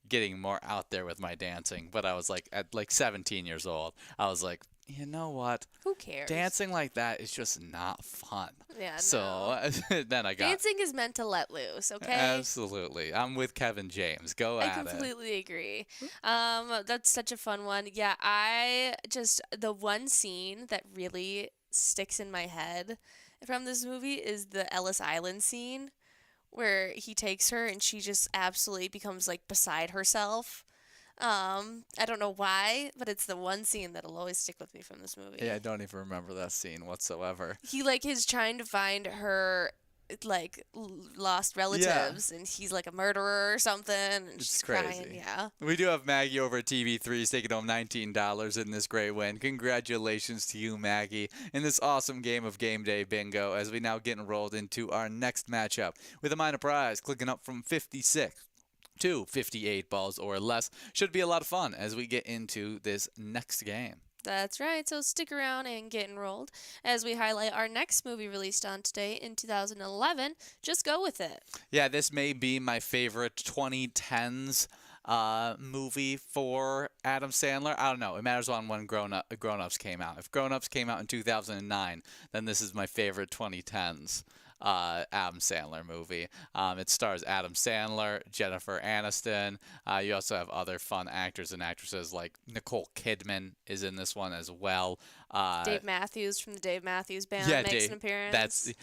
getting more out there with my dancing, but I was like, at like 17 years old, I was like, you know what? Who cares? Dancing like that is just not fun. Yeah, So then I got... Dancing is meant to let loose, okay? Absolutely. I'm with Kevin James. Go I at it. completely agree. That's such a fun one. Yeah, the one scene that really sticks in my head from this movie is the Ellis Island scene, where he takes her and she just absolutely becomes like beside herself. I don't know why, but it's the one scene that'll always stick with me from this movie. Yeah, I don't even remember that scene whatsoever. He is trying to find her like lost relatives, and he's like a murderer or something, and It's she's crazy. crying. Yeah. We do have Maggie over at TV3's taking home $19 in this great win. Congratulations to you, Maggie, in this awesome game of Game Day Bingo as we now get enrolled into our next matchup with a minor prize clicking up from 56 to 58 balls or less. Should be a lot of fun as we get into this next game. That's right. So stick around and get enrolled as we highlight our next movie released on today in 2011. Just go with it. Yeah, this may be my favorite 2010s movie for Adam Sandler. I don't know. It matters on when Grown Ups came out. If Grown Ups came out in 2009, then this is my favorite 2010s Adam Sandler movie. It stars Adam Sandler, Jennifer Aniston. You also have other fun actors and actresses like Nicole Kidman is in this one as well. Dave Matthews from the Dave Matthews Band makes an appearance.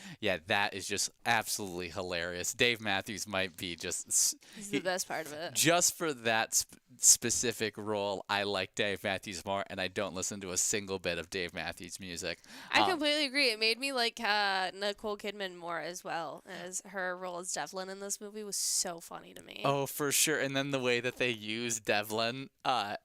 That is just absolutely hilarious. Dave Matthews might be He's the best part of it. Just for that specific role, I like Dave Matthews more, and I don't listen to a single bit of Dave Matthews music. I completely agree. It made me like Nicole Kidman more as well, as her role as Devlin in this movie was so funny to me. Oh, for sure. And then the way that they use Devlin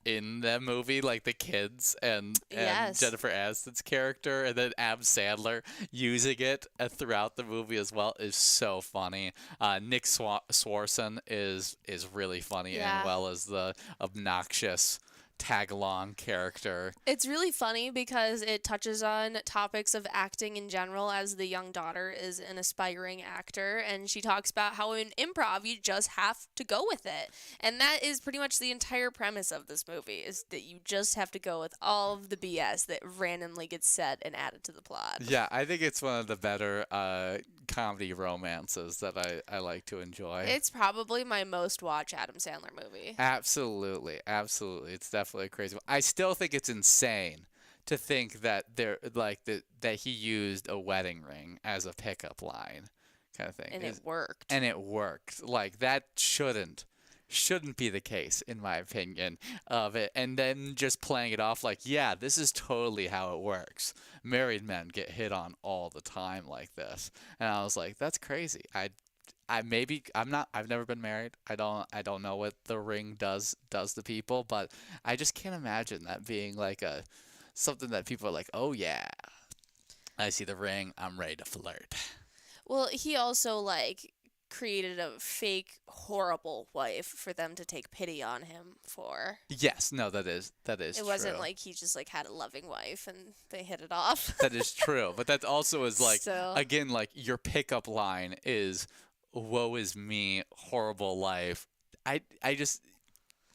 in the movie, like the kids and Jennifer Aniston's character, and then Adam Sandler using it throughout the movie as well is so funny. Nick Swartzen is really funny, and well as the obnoxious tag-along character. It's really funny because it touches on topics of acting in general, as the young daughter is an aspiring actor, and she talks about how in improv you just have to go with it. And that is pretty much the entire premise of this movie, is that you just have to go with all of the BS that randomly gets said and added to the plot. Yeah, I think it's one of the better comedy romances that I like to enjoy. It's probably my most watched Adam Sandler movie. Absolutely. It's definitely a crazy one. I still think it's insane to think that that he used a wedding ring as a pickup line kind of thing. And it worked. And it worked. Like, that shouldn't be the case, in my opinion, of it. And then just playing it off like, yeah, this is totally how it works. Married men get hit on all the time like this. And I was like, that's crazy. I've never been married. I don't know what the ring does to people, but I just can't imagine that being like something that people are like, oh yeah, I see the ring, I'm ready to flirt. Well, he also created a fake horrible wife for them to take pity on him for. Yes, no, that is It wasn't like he just had a loving wife and they hit it off. That is true, but that also is again, your pickup line is, woe is me, horrible life. I just,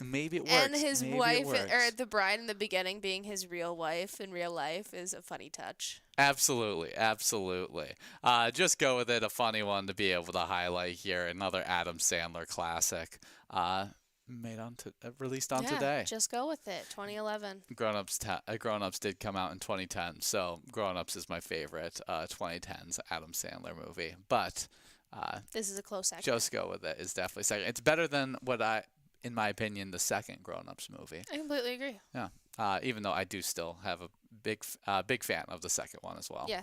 maybe it works. And his wife, or the bride in the beginning being his real wife in real life, is a funny touch. Absolutely. Just go with it. A funny one to be able to highlight here. Another Adam Sandler classic. Released on today. Just go with it. 2011. Grown Ups did come out in 2010, so Grown Ups is my favorite 2010s Adam Sandler movie. But this is a close second. Just go with it. It's definitely second. It's better than in my opinion, the second Grown Ups movie. I completely agree. Yeah. Even though I do still have a big fan of the second one as well. Yeah.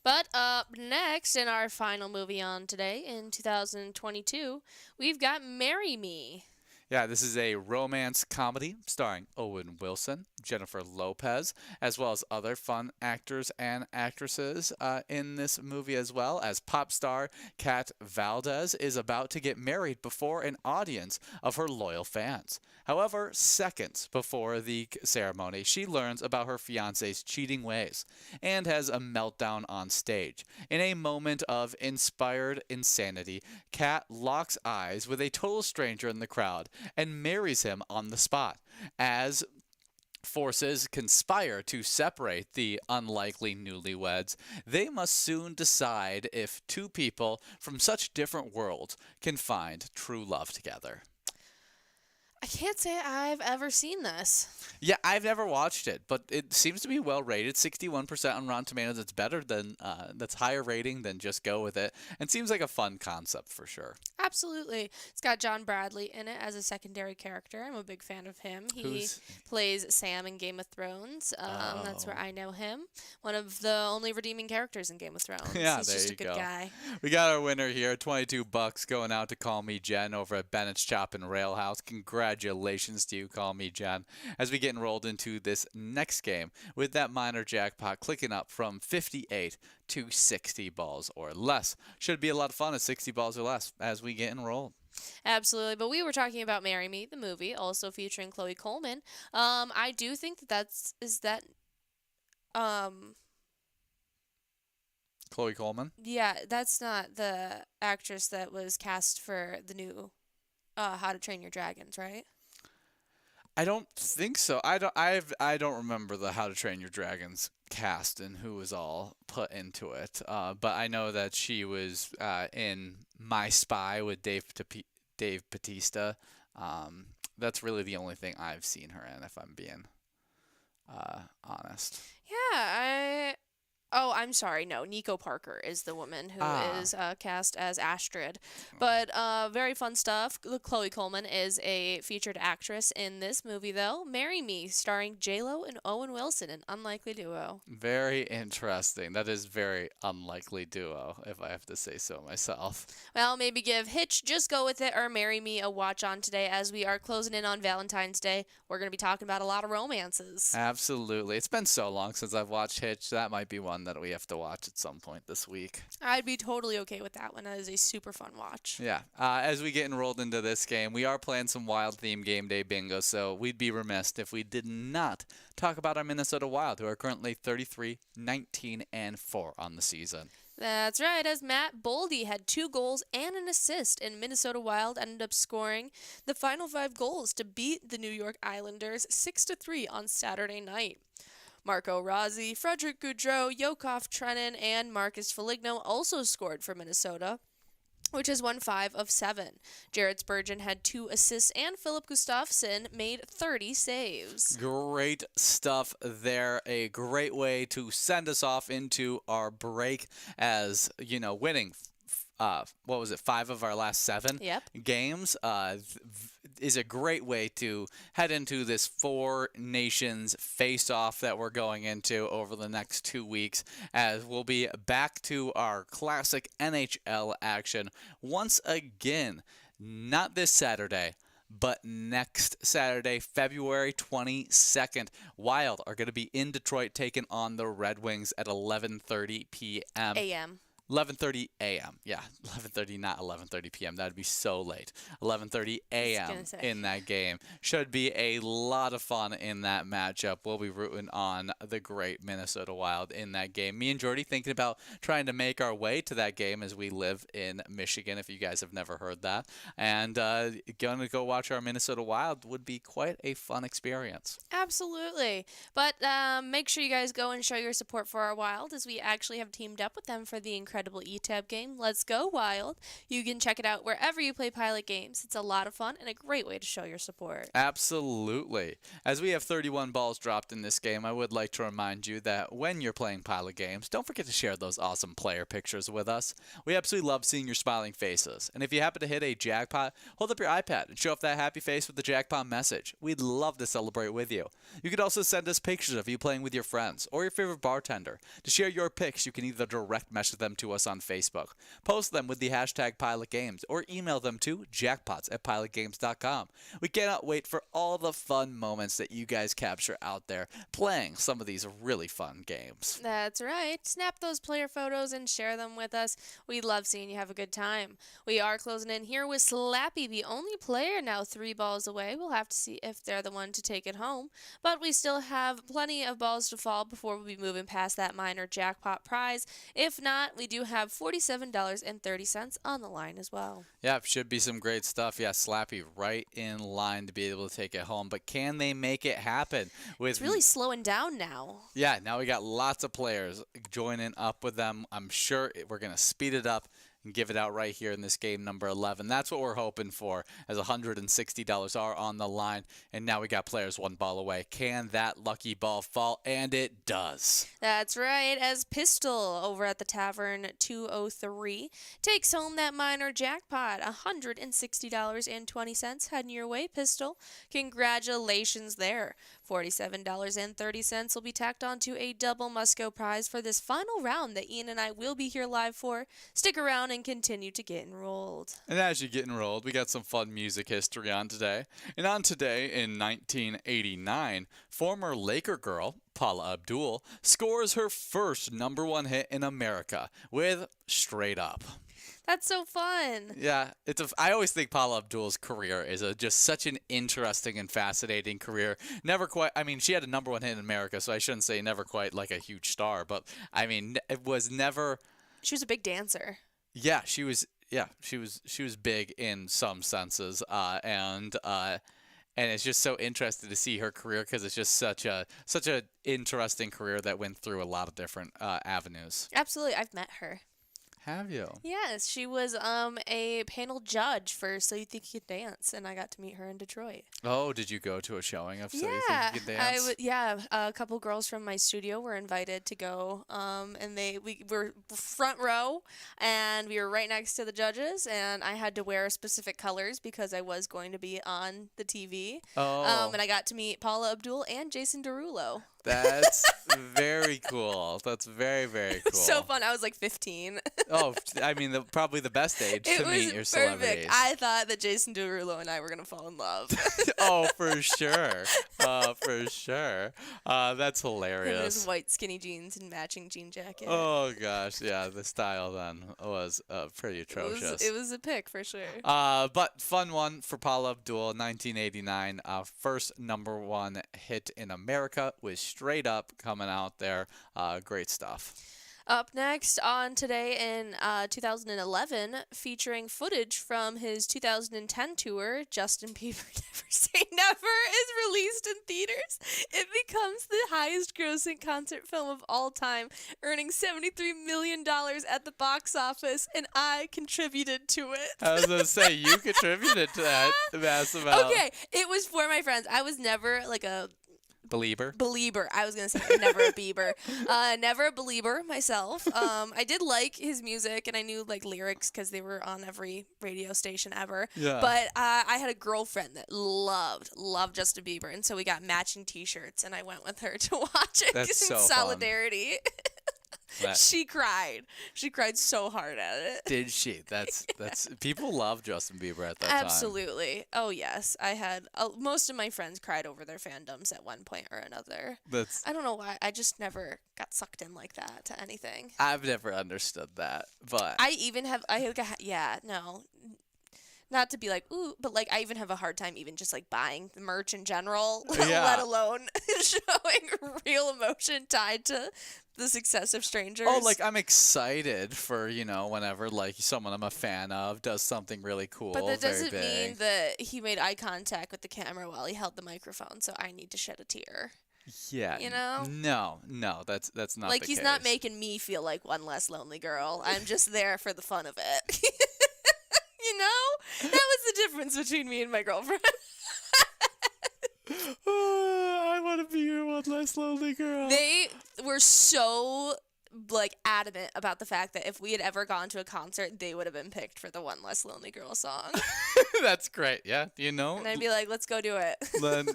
But up next, in our final movie on today, in 2022, we've got Marry Me. Yeah, this is a romance comedy starring Owen Wilson, Jennifer Lopez, as well as other fun actors and actresses in this movie, as well as pop star Kat Valdez is about to get married before an audience of her loyal fans. However, seconds before the ceremony, she learns about her fiancé's cheating ways and has a meltdown on stage. In a moment of inspired insanity, Kat locks eyes with a total stranger in the crowd and marries him on the spot. As forces conspire to separate the unlikely newlyweds, they must soon decide if two people from such different worlds can find true love together. I can't say I've ever seen this. Yeah, I've never watched it, but it seems to be well rated. 61% on Rotten Tomatoes. It's better than that's higher rating than Just Go With It. And seems like a fun concept for sure. Absolutely. It's got John Bradley in it as a secondary character. I'm a big fan of him. He Who's plays Sam in Game of Thrones. That's where Oh. I know him. One of the only redeeming characters in Game of Thrones. Yeah, He's there just you a good go. guy. We got our winner here, $22 going out to Call Me Jen over at Bennett's Chop and Rail House. Congratulations to you, Call Me Jen. As we get enrolled into this next game with that minor jackpot clicking up from 58 to 60 balls or less. Should be a lot of fun at 60 balls or less as we get enrolled. Absolutely. But we were talking about Marry Me, the movie, also featuring Chloe Coleman. I do think Chloe Coleman? yeah, that's not the actress that was cast for the new How to Train Your Dragons, right? I don't think so. I don't remember the How to Train Your Dragons cast and who was all put into it. But I know that she was in My Spy with Dave Bautista. That's really the only thing I've seen her in, if I'm being honest. Yeah, Oh, I'm sorry. No, Nico Parker is the woman who is cast as Astrid. But very fun stuff. Chloe Coleman is a featured actress in this movie, though. Marry Me, starring J-Lo and Owen Wilson, an unlikely duo. Very interesting. That is very unlikely duo, if I have to say so myself. Well, maybe give Hitch, Just Go With It, or Marry Me a watch on today as we are closing in on Valentine's Day. We're going to be talking about a lot of romances. Absolutely. It's been so long since I've watched Hitch. That might be one that we have to watch at some point this week. I'd be totally okay with that one. That is a super fun watch. Yeah. As we get enrolled into this game, we are playing some Wild Theme Game Day bingo, so we'd be remiss if we did not talk about our Minnesota Wild, who are currently 33, 19, and 4 on the season. That's right, as Matt Boldy had 2 goals and an assist, and Minnesota Wild ended up scoring the final 5 goals to beat the New York Islanders 6-3 on Saturday night. Marco Rossi, Frederick Goudreau, Yokov Trenin, and Marcus Foligno also scored for Minnesota, which has won 5 of 7. Jared Spurgeon had 2 assists, and Philip Gustafsson made 30 saves. Great stuff there. A great way to send us off into our break as, winning, 5 of our last 7 games is a great way to head into this 4 nations face-off that we're going into over the next 2 weeks, as we'll be back to our classic NHL action once again, not this Saturday, but next Saturday, February 22nd. Wild are going to be in Detroit taking on the Red Wings at 11:30 p.m. A.M. 11:30 a.m. Yeah, 11:30, not 11:30 p.m. That'd be so late. 11:30 a.m. in that game. Should be a lot of fun in that matchup. We'll be rooting on the great Minnesota Wild in that game. Me and Jordy thinking about trying to make our way to that game as we live in Michigan, if you guys have never heard that. And going to go watch our Minnesota Wild would be quite a fun experience. Absolutely. But make sure you guys go and show your support for our Wild, as we actually have teamed up with them for the Incredible eTab game. Let's go Wild. You can check it out wherever you play Pilot games. It's a lot of fun and a great way to show your support. Absolutely. As we have 31 balls dropped in this game, I would like to remind you that when you're playing Pilot games, don't forget to share those awesome player pictures with us. We absolutely love seeing your smiling faces. And if you happen to hit a jackpot, hold up your iPad and show off that happy face with the jackpot message. We'd love to celebrate with you. You could also send us pictures of you playing with your friends or your favorite bartender. To share your pics, you can either direct message them to us on Facebook, post them with the hashtag PilotGames, or email them to jackpots@pilotgames.com. We cannot wait for all the fun moments that you guys capture out there playing some of these really fun games. That's right. Snap those player photos and share them with us. We love seeing you have a good time. We are closing in here with Slappy, the only player now 3 balls away. We'll have to see if they're the one to take it home. But we still have plenty of balls to fall before we'll be moving past that minor jackpot prize. If not, we do have $47.30 on the line as well. Yeah, should be some great stuff. Yeah, Slappy right in line to be able to take it home. But can they make it happen? It's really slowing down now. Yeah, now we got lots of players joining up with them. I'm sure we're going to speed it up and give it out right here in this game number 11. That's what we're hoping for, as $160 are on the line. And now we got players one ball away. Can that lucky ball fall? And it does. That's right, as Pistol over at the Tavern 203 takes home that minor jackpot, $160.20 heading your way, Pistol. Congratulations there. $47.30 will be tacked onto a double Musco prize for this final round that Ian and I will be here live for. Stick around and continue to get enrolled. And as you get enrolled, we got some fun music history on today. And on today, in 1989, former Laker girl Paula Abdul scores her first #1 hit in America with Straight Up. That's so fun. Yeah, I always think Paula Abdul's career is just such an interesting and fascinating career. Never quite, I mean, she had a #1 hit in America, so I shouldn't say never quite like a huge star, but I mean, it was never. She was a big dancer. Yeah, she was big in some senses, and it's just so interesting to see her career because it's just such a interesting career that went through a lot of different avenues. Absolutely, I've met her. Have you? Yes, she was a panel judge for So You Think You Can Dance, and I got to meet her in Detroit. Oh, did you go to a showing of So You Think You Can Dance? A couple girls from my studio were invited to go, and we were front row, and we were right next to the judges, and I had to wear specific colors because I was going to be on the TV. Oh. And I got to meet Paula Abdul and Jason Derulo. That's very cool. That's very, very cool. So fun. I was like 15. Oh, I mean, probably the best age to meet your celebrities. I thought that Jason Derulo and I were going to fall in love. Oh, for sure. For sure. That's In hilarious. his white skinny jeans and matching jean jacket. Oh, gosh. Yeah, the style then was pretty atrocious. It was a pick for sure. But fun one for Paula Abdul, 1989. First #1 hit in America with Straight Up coming out there. Great stuff. Up next on Today in 2011, featuring footage from his 2010 tour, Justin Bieber Never Say Never is released in theaters. It becomes the highest grossing concert film of all time, earning $73 million at the box office, and I contributed to it. I was going to say, you contributed to that massive amount. Okay, it was for my friends. I was never like a Belieber. I was gonna say never a Bieber. Never a believer myself. I did like his music and I knew like lyrics because they were on every radio station ever. Yeah. But I had a girlfriend that loved Justin Bieber, and so we got matching T-shirts, and I went with her to watch it That's in so solidarity. That- She cried. She cried so hard at it. Did she? That's people love Justin Bieber at that Absolutely. Oh yes, I had most of my friends cried over their fandoms at one point or another. time. I don't know why. I just never got sucked in like that to anything. I've never understood that, but Not to be like, ooh, but like I even have a hard time even just like buying the merch in general, Yeah. let alone showing real emotion tied to the success of strangers. oh, like I'm excited for whenever like someone I'm a fan of does something really cool. But that very doesn't big. mean that he made eye contact with the camera while he held the microphone, so I need to shed a tear. Yeah. You know? No, that's not Like the he's case. not making me feel like one less lonely girl. I'm just there for the fun of it. You know? That was the difference between me and my girlfriend. I want to be your one less lonely girl. They were so like adamant about the fact that if we had ever gone to a concert, they would have been picked for the One Less Lonely Girl song. That's great. Yeah, And I'd be like, let's go do it. then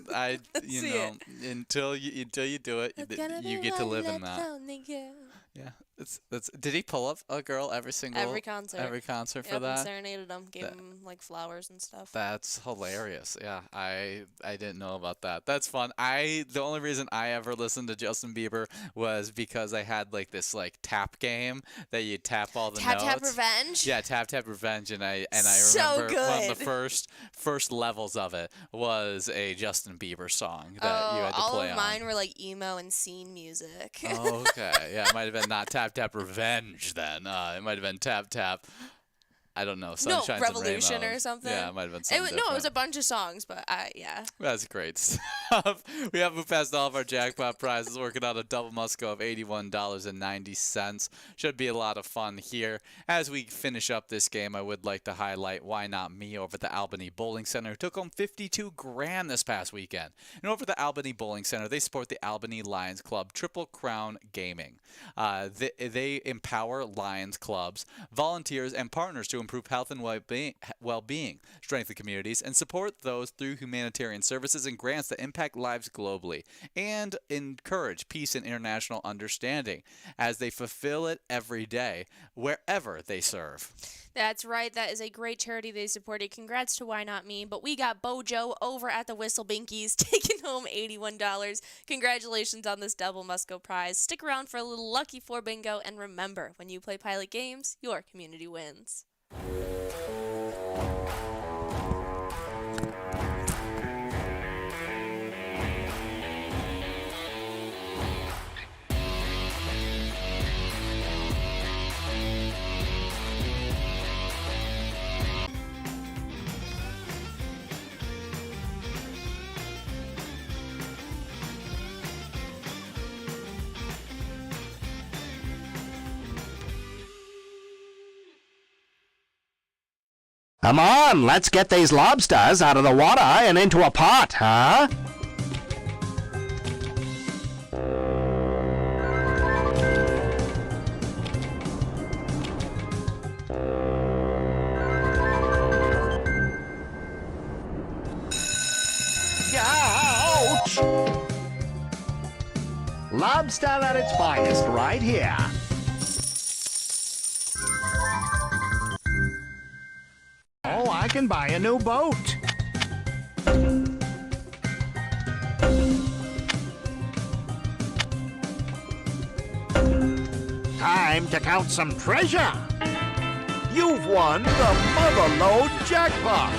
See it. until you do it, you get to live in that. Lonely girl. Yeah, that's. Did he pull up a girl every concert Yep, for and that? serenaded them, gave them like flowers and stuff. That's hilarious. Yeah, I didn't know about that. That's fun. The only reason I ever listened to Justin Bieber was because I had like this like tap game that you tap all the notes. Tap Revenge? Yeah, Tap Revenge, and I So remember one of the good. first levels of it was a Justin Bieber song that you had to all play of on. mine were like emo and scene music. Okay, yeah, it might have been not Tap Revenge then. It might have been Tap. I don't know. No, Sunshine Revolution or something. Yeah, it might have been something. It was a bunch of songs, but yeah. That's great stuff. We have moved past all of our jackpot prizes, working on a double must go of $81.90. Should be a lot of fun here. As we finish up this game, I would like to highlight Why Not Me over at the Albany Bowling Center, who took home 52 grand this past weekend. And over at the Albany Bowling Center, they support the Albany Lions Club Triple Crown Gaming. They empower Lions clubs, volunteers, and partners to improve health and well-being, strengthen communities, and support those through humanitarian services and grants that impact lives globally, and encourage peace and international understanding as they fulfill it every day, wherever they serve. That's right. That is a great charity they supported. Congrats to Why Not Me. But we got Bojo over at the Whistle Binkies taking home $81. Congratulations on this double Musco prize. Stick around for a little Lucky 4 bingo. And remember, when you play Pilot games, your community wins. Come on, let's get these lobsters out of the water and into a pot, huh? Ouch! Lobster at its finest right here. Oh, I can buy a new boat. Time to count some treasure. You've won the Motherlode Jackpot.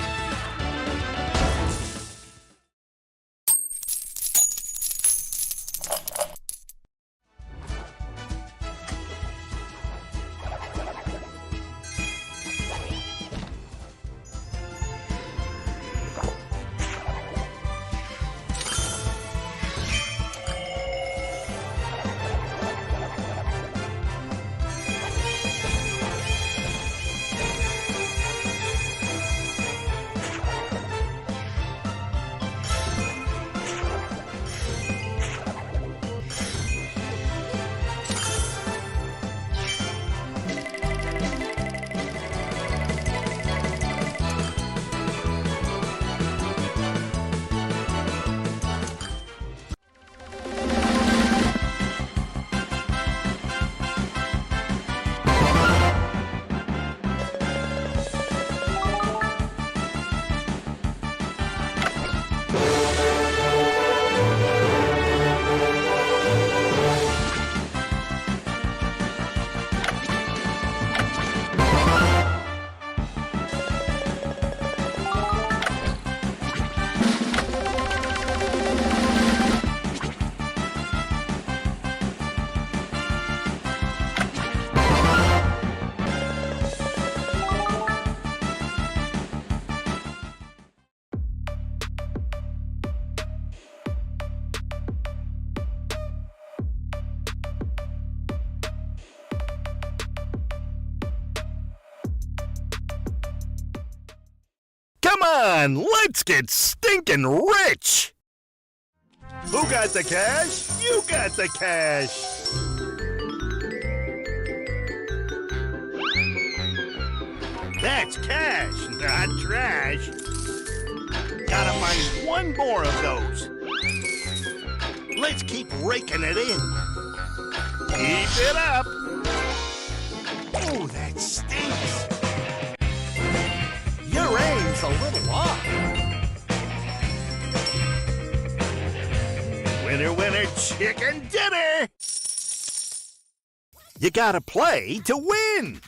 Come on, let's get stinking rich! Who got the cash? You got the cash! That's cash, not trash. Gotta find one more of those. Let's keep raking it in. Keep it up. Oh, that stinks. Your aim's a little off. Winner, winner, chicken dinner! You gotta play to win!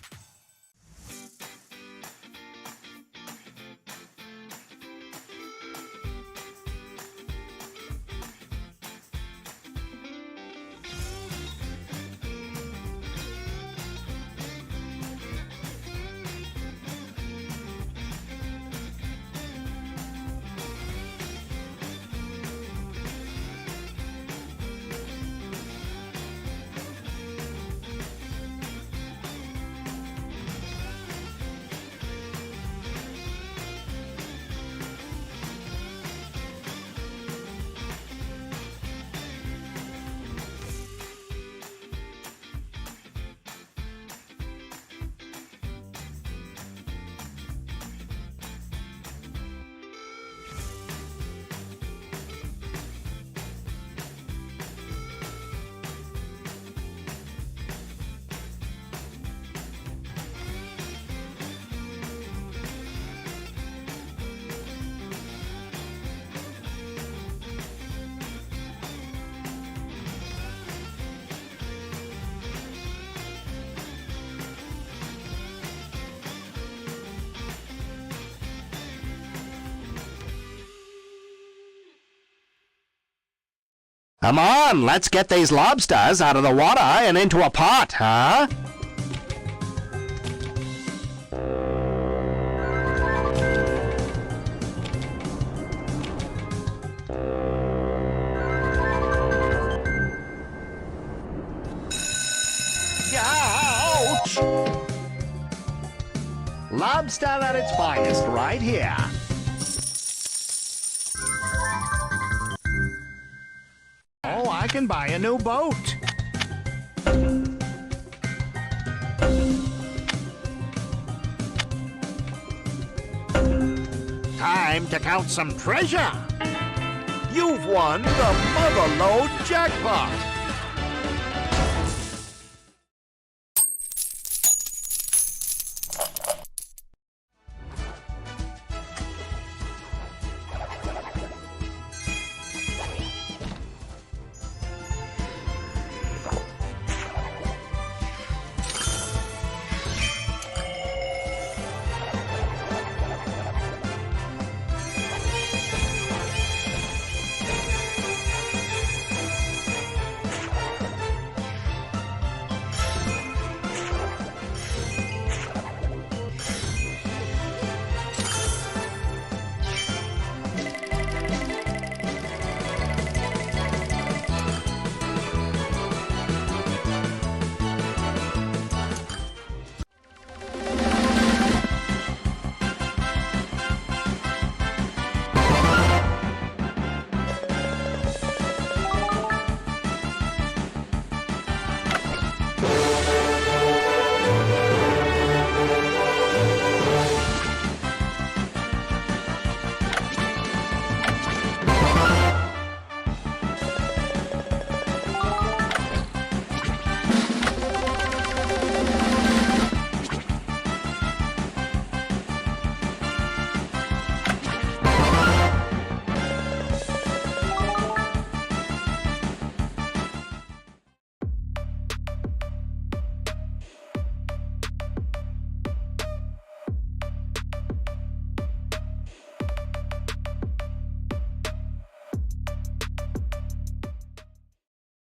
Come on, let's get these lobsters out of the water and into a pot, huh? Ouch! Lobster at its finest right here. Oh, I can buy a new boat. Time to count some treasure. You've won the Motherlode Jackpot.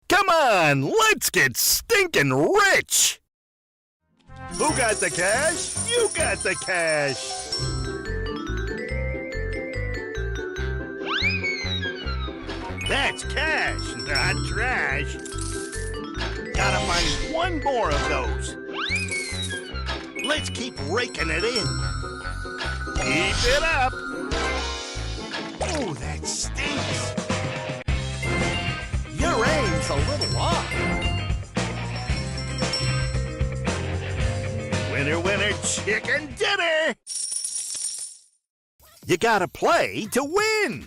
Come on, let's get stinking rich! Who got the cash? You got the cash! That's cash, not trash. Gotta find one more of those. Let's keep raking it in. Keep it up! Oh, that stinks! Your aim's a little off. Winner, winner, chicken dinner! You gotta play to win!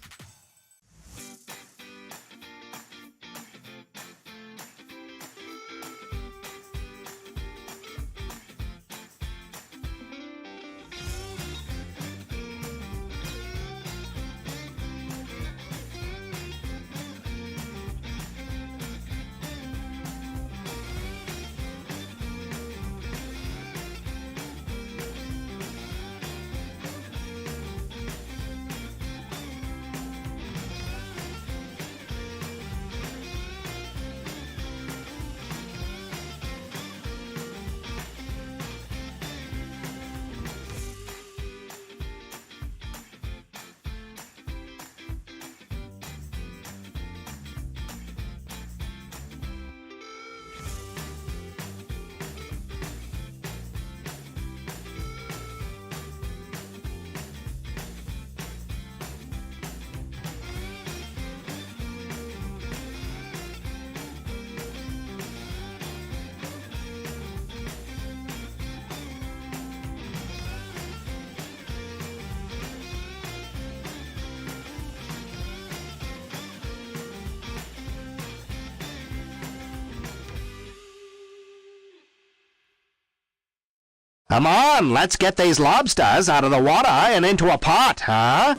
Come on, let's get these lobsters out of the water and into a pot, huh?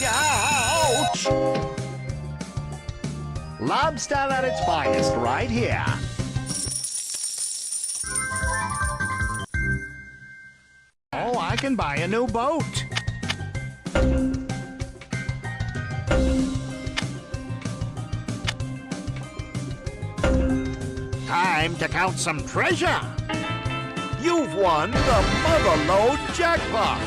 Ouch! Lobster at its finest right here. Oh, I can buy a new boat. Time to count some treasure. You've won the Motherlode Jackpot.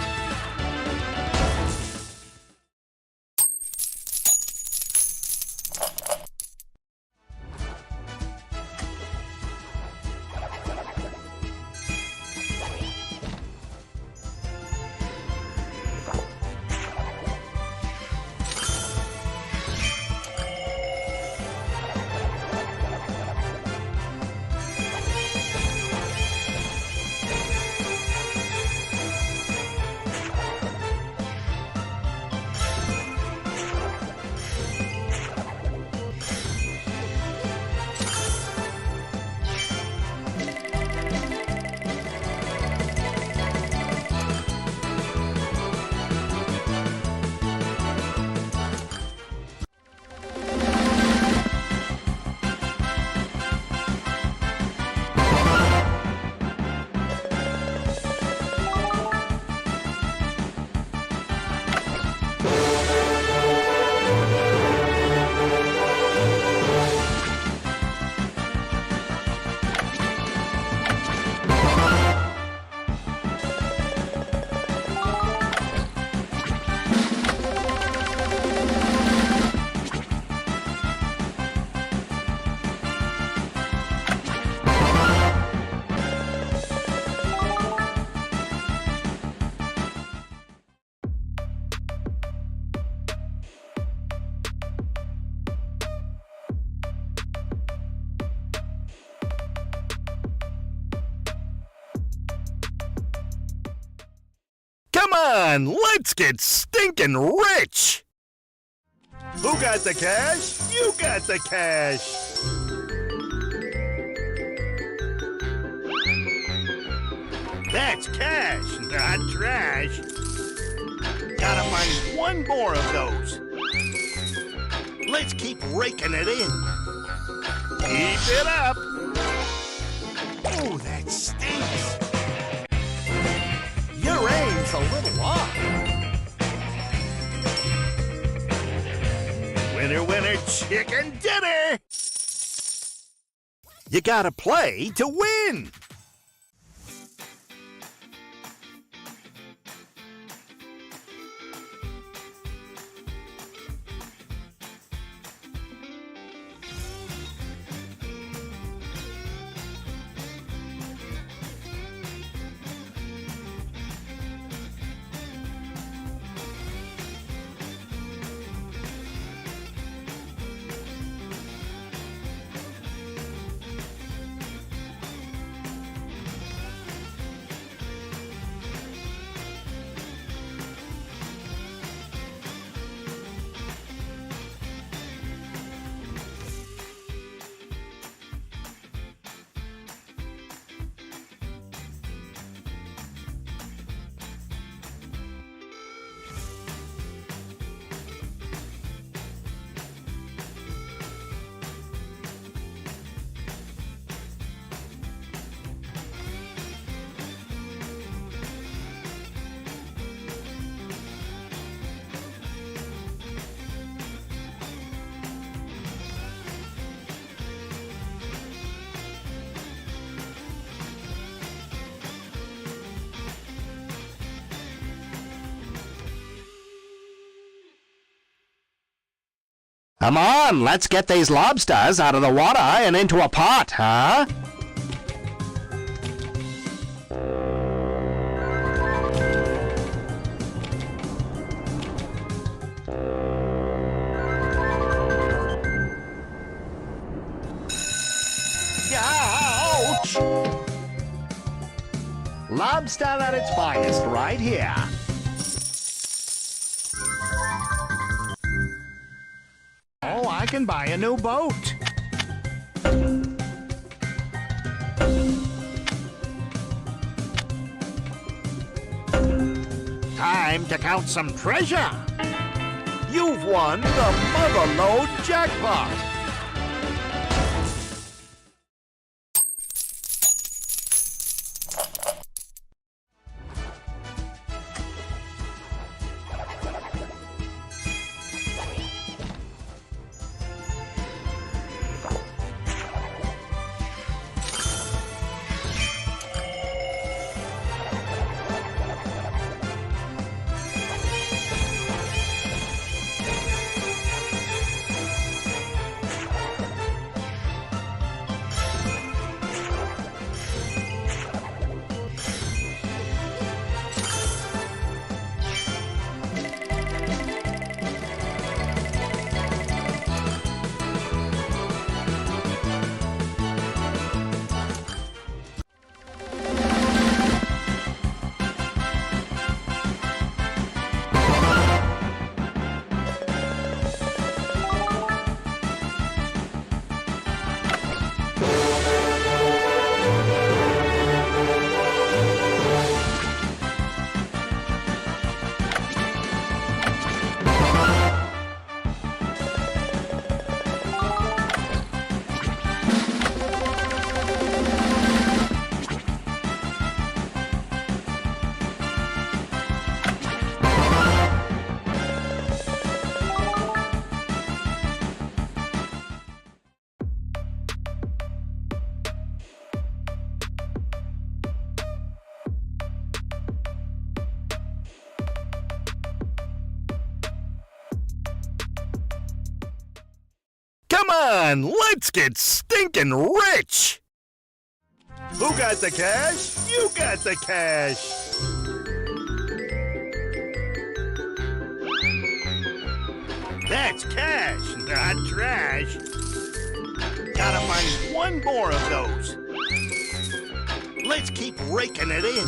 Come on, let's get stinking rich! Who got the cash? You got the cash! That's cash, not trash. Gotta find one more of those. Let's keep raking it in. Keep it up. Oh, that stinks. Your aim's a little off. Winner, winner, chicken dinner! You gotta play to win! Come on, let's get these lobsters out of the water and into a pot, huh? Ouch! Lobster at its finest right here. Oh, I can buy a new boat. Time to count some treasure. You've won the Motherlode Jackpot. Come on, let's get stinking rich! Who got the cash? You got the cash! That's cash, not trash. Gotta find one more of those. Let's keep raking it in.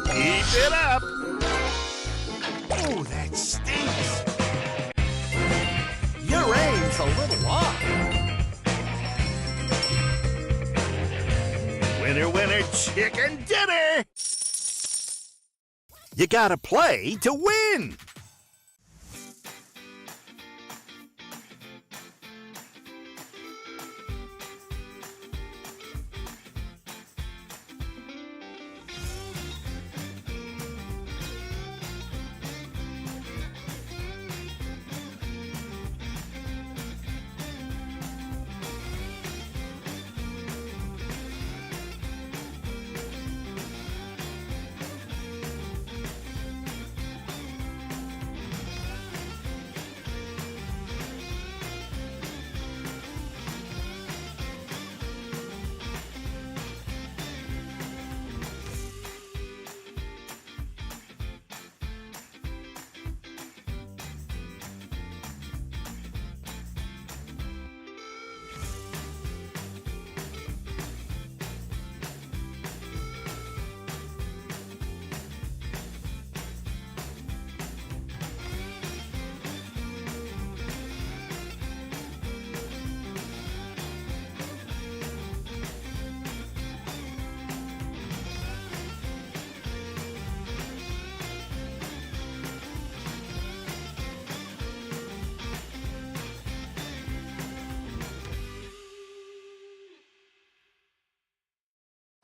Keep it up. Oh, that stinks. Your aim's a little off. Winner, winner, chicken dinner. You gotta play to win.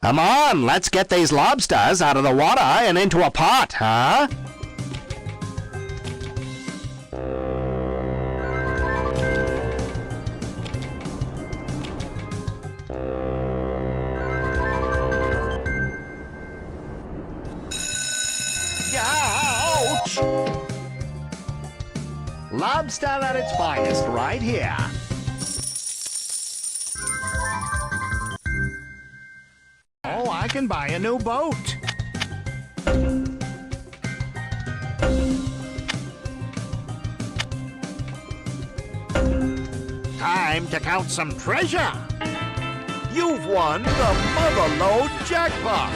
Come on, let's get these lobsters out of the water and into a pot, huh? Ouch! Lobster at its finest right here. Oh, I can buy a new boat. Time to count some treasure. You've won the Motherlode Jackpot.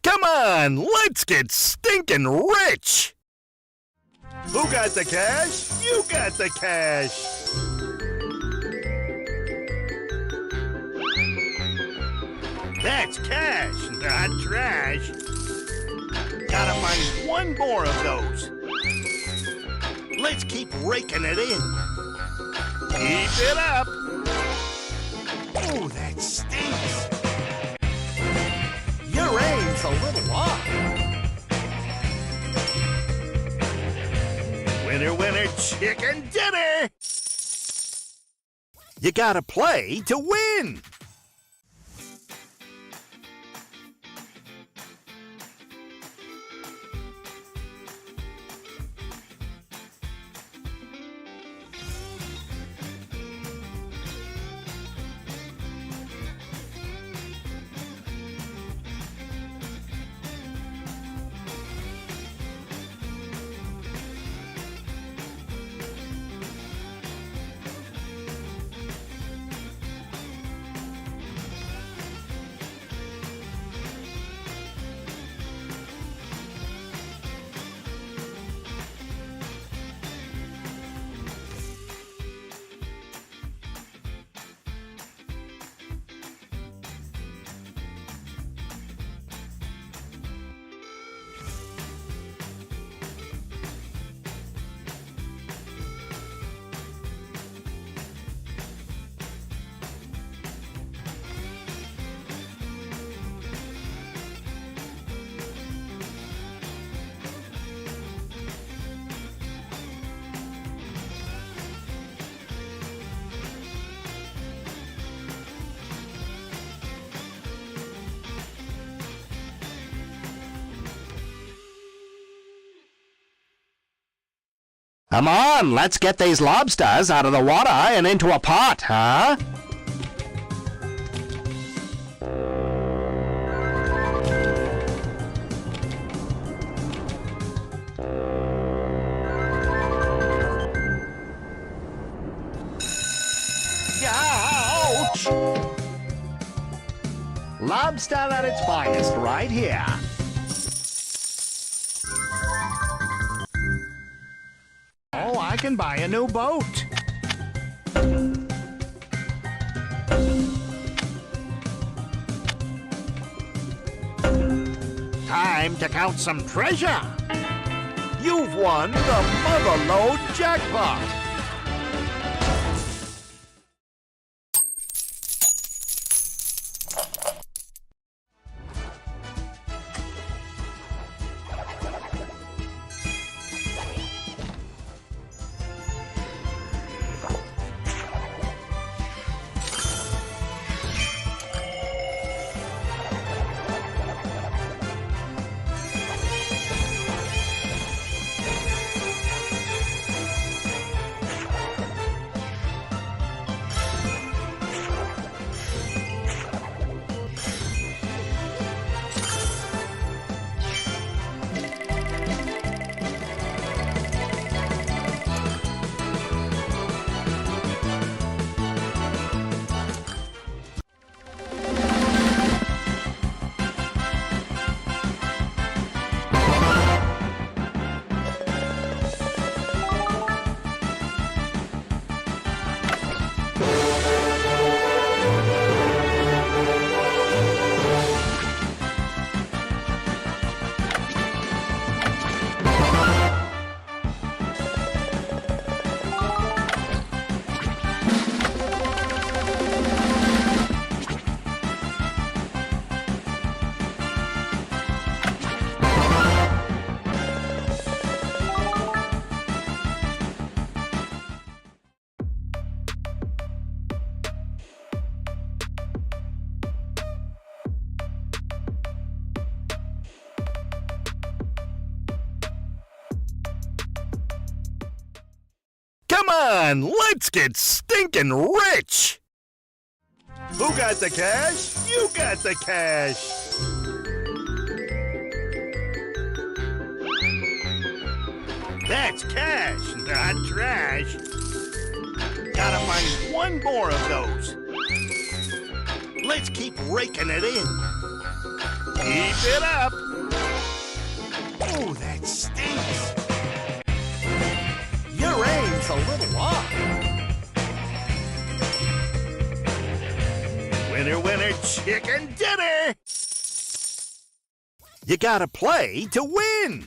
Come on, let's get stinking rich! Who got the cash? You got the cash! That's cash, not trash. Gotta find one more of those. Let's keep raking it in. Keep it up. Ooh, that stinks. Your aim's a little off. Winner, winner, chicken dinner! You gotta play to win! Come on, let's get these lobsters out of the water and into a pot, huh? Ouch! Lobster at its finest right here. Oh, I can buy a new boat. Time to count some treasure. You've won the Motherlode Jackpot! Come on, let's get stinking rich! Who got the cash? You got the cash! That's cash, not trash. Gotta find one more of those. Let's keep raking it in. Keep it up. Oh, that stinks. Your aim's a little off. Winner, winner, chicken dinner! You gotta play to win!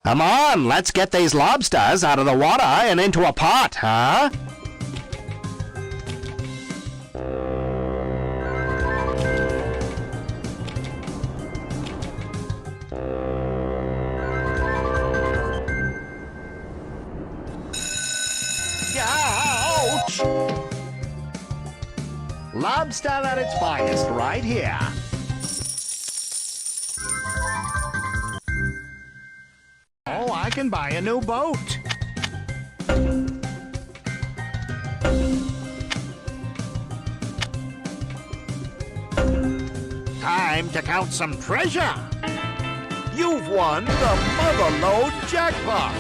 Come on, let's get these lobsters out of the water and into a pot, huh? Ouch! Lobster at its finest right here. Oh, I can buy a new boat. Time to count some treasure. You've won the Motherload Jackpot!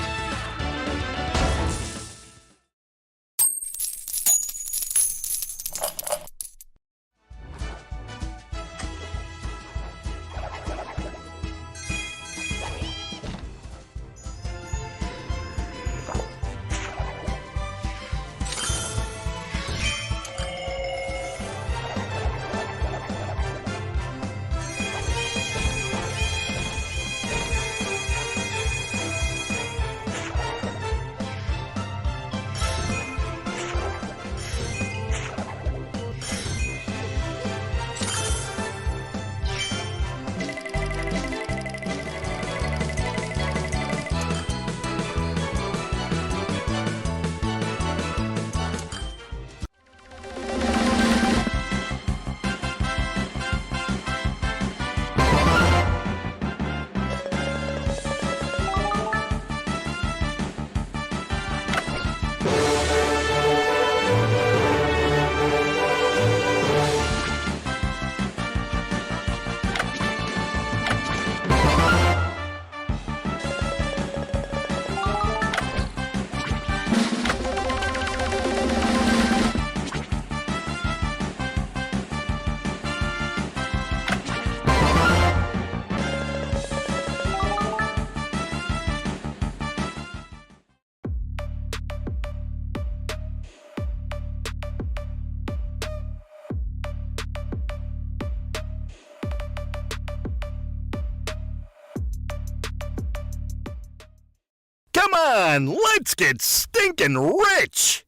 Come on, let's get stinking rich!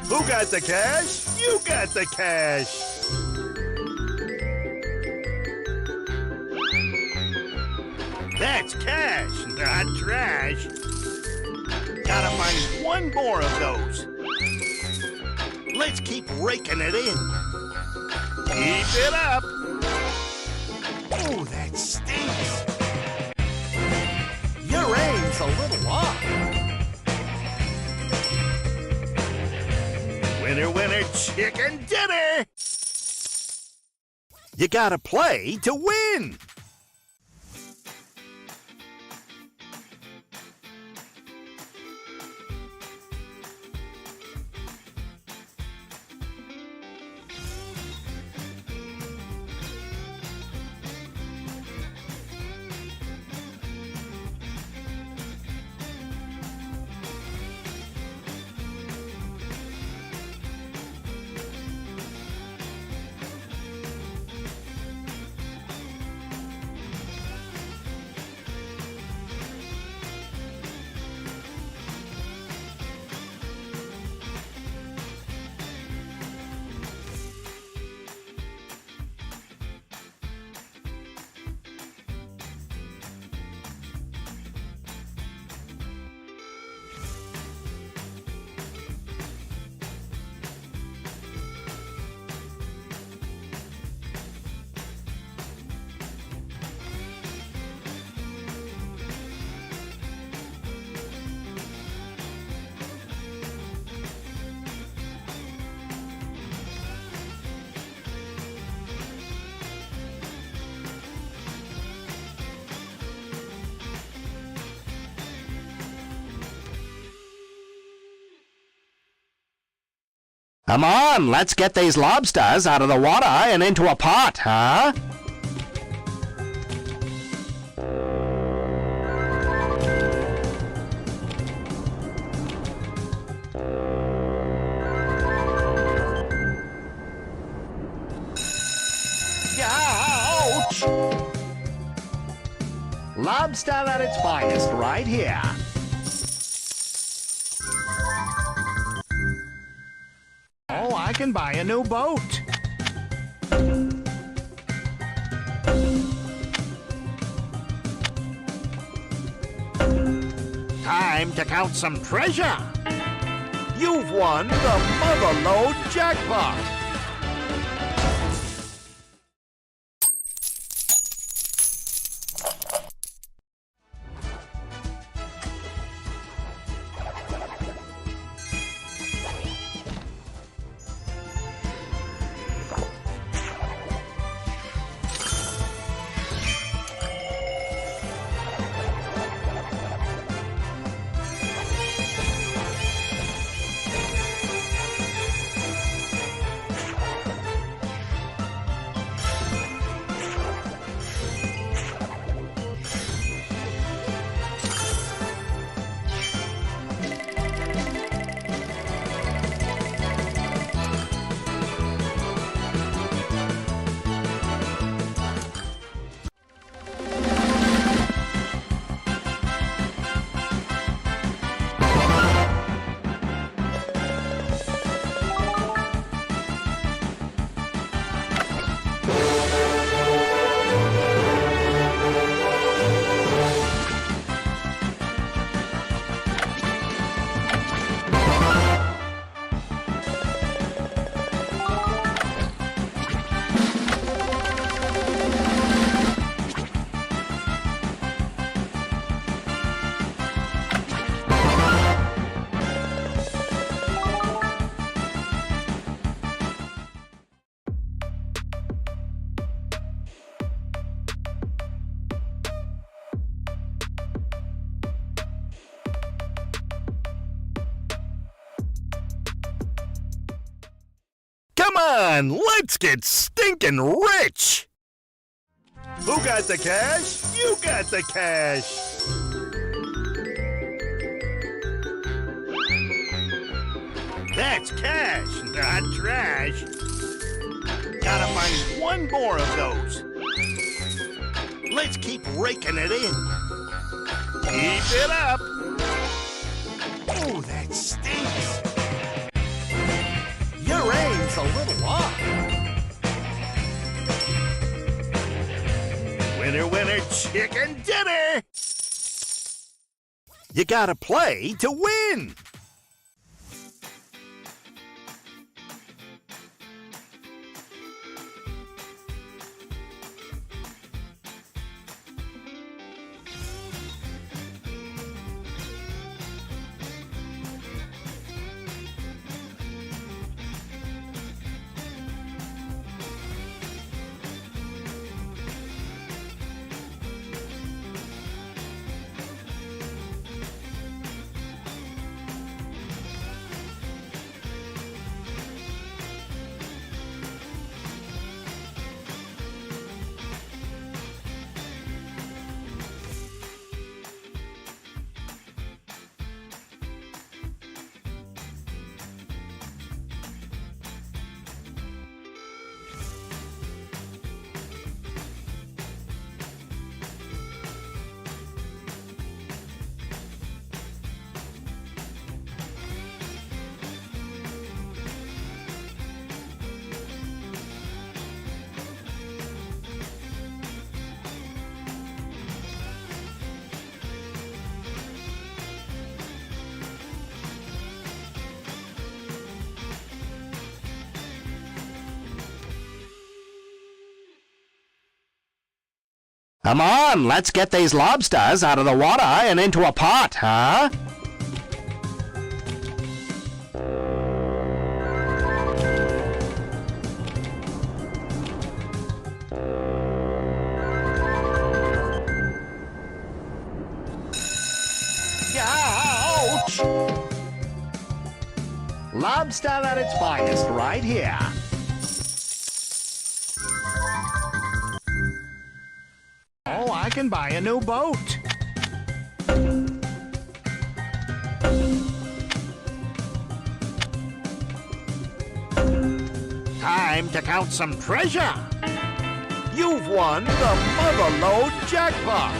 Who got the cash? You got the cash! That's cash, not trash. Gotta find one more of those. Let's keep raking it in. Keep it up. Oh, that stinks. Your aim's a little off. Winner, winner, chicken dinner! You gotta play to win! Come on, let's get these lobsters out of the water and into a pot, huh? Ouch! Lobster at its finest right here. Oh, I can buy a new boat. Time to count some treasure. You've won the Motherload Jackpot. Come on, let's get stinking rich! Who got the cash? You got the cash! That's cash, not trash. Gotta find one more of those. Let's keep raking it in. Keep it up. Oh, that stinks. Your aim's a little off. Winner, winner, chicken dinner! You gotta play to win! Come on, let's get these lobsters out of the water and into a pot, huh? Ouch! Lobster at its finest right here. Oh, I can buy a new boat. Time to count some treasure. You've won the Motherload Jackpot.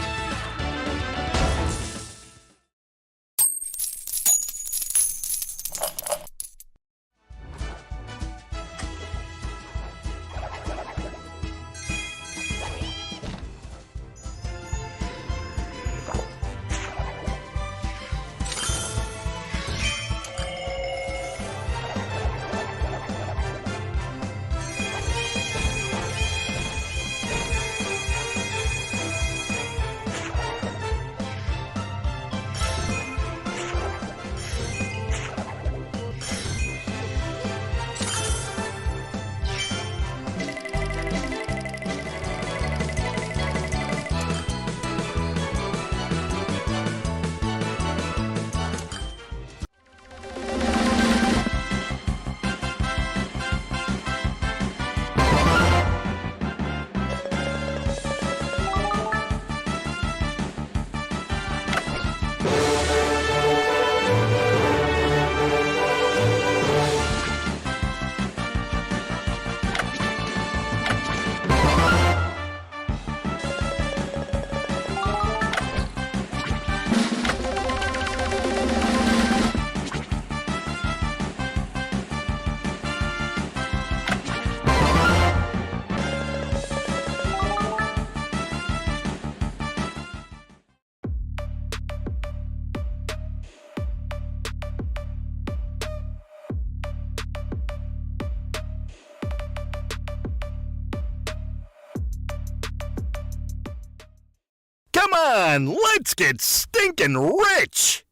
Come on, let's get stinking rich!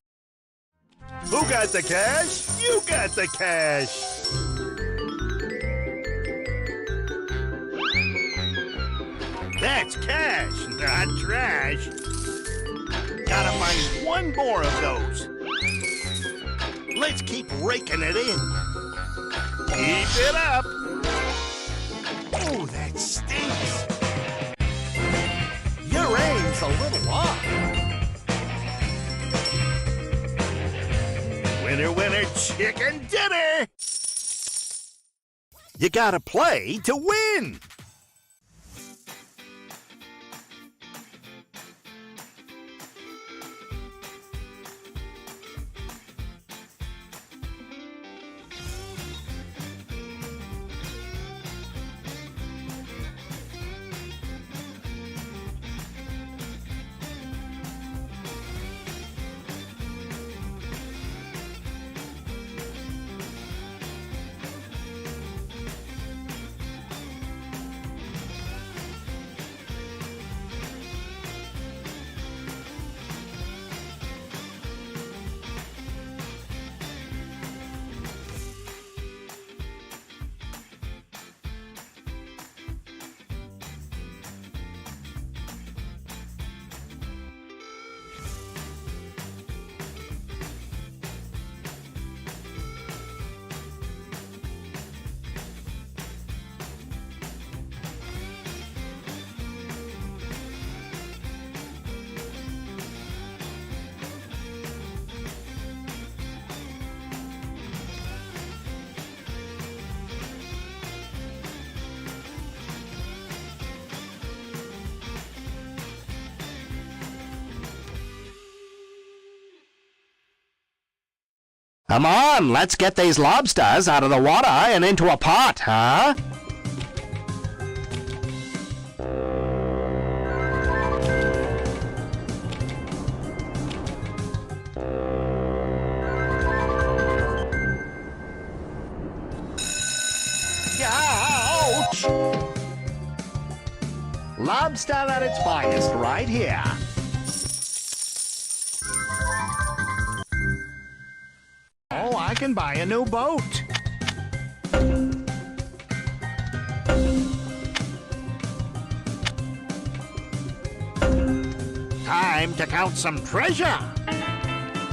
Who got the cash? You got the cash! That's cash, not trash. Gotta find one more of those. Let's keep raking it in. Keep it up. Oh, that stinks. Your aim's a little off. Winner, winner, chicken dinner. You gotta play to win. Come on, let's get these lobsters out of the water and into a pot, huh? Ouch! Lobster at its finest right here. Oh, I can buy a new boat. Time to count some treasure.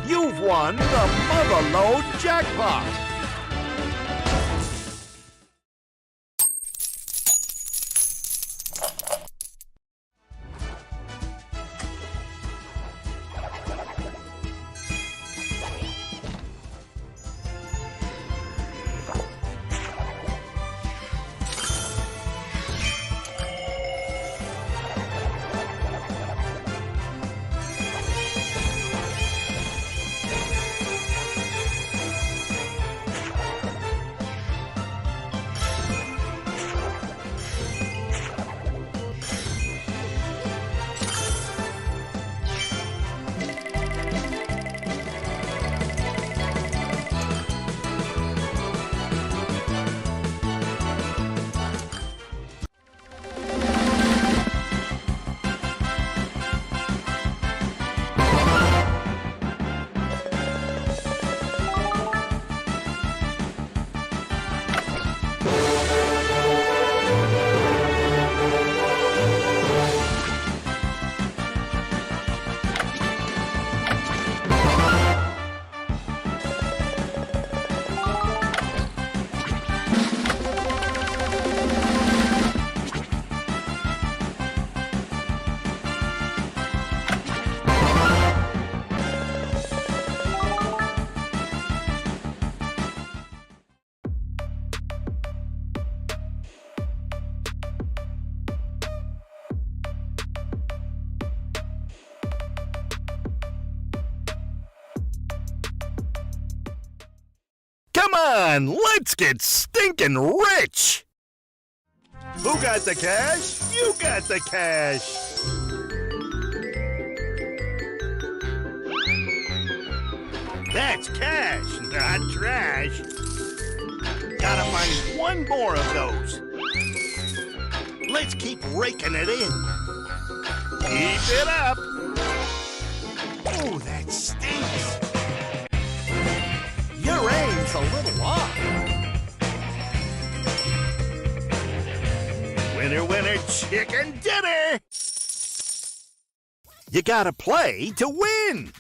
You've won the Motherload Jackpot. Come on, let's get stinking rich! Who got the cash? You got the cash! That's cash, not trash. Gotta find one more of those. Let's keep raking it in. Keep it up. Oh, that stinks. Your aim's a little off. Winner, winner, chicken dinner. You gotta play to win.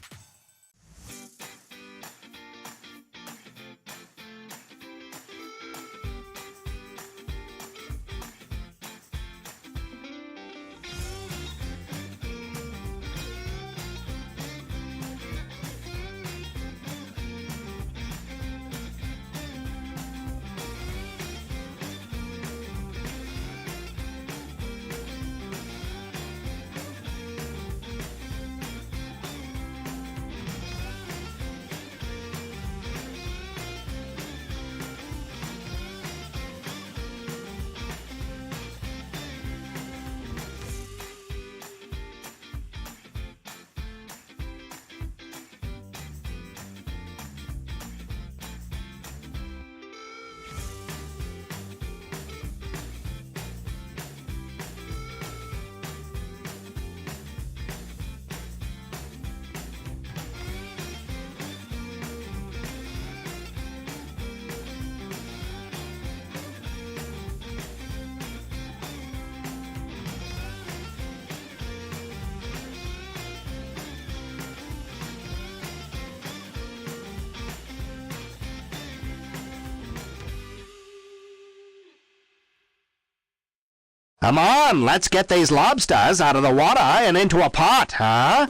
Come on, let's get these lobsters out of the water and into a pot, huh?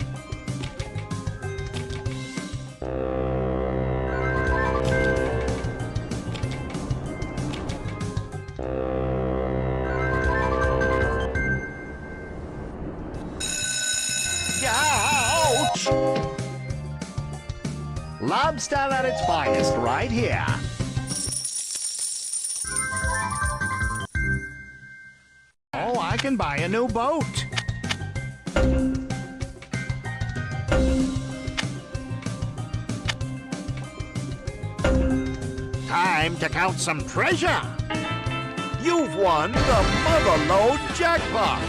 Ouch! Lobster at its finest right here. Oh, I can buy a new boat. Time to count some treasure. You've won the Motherload Jackpot.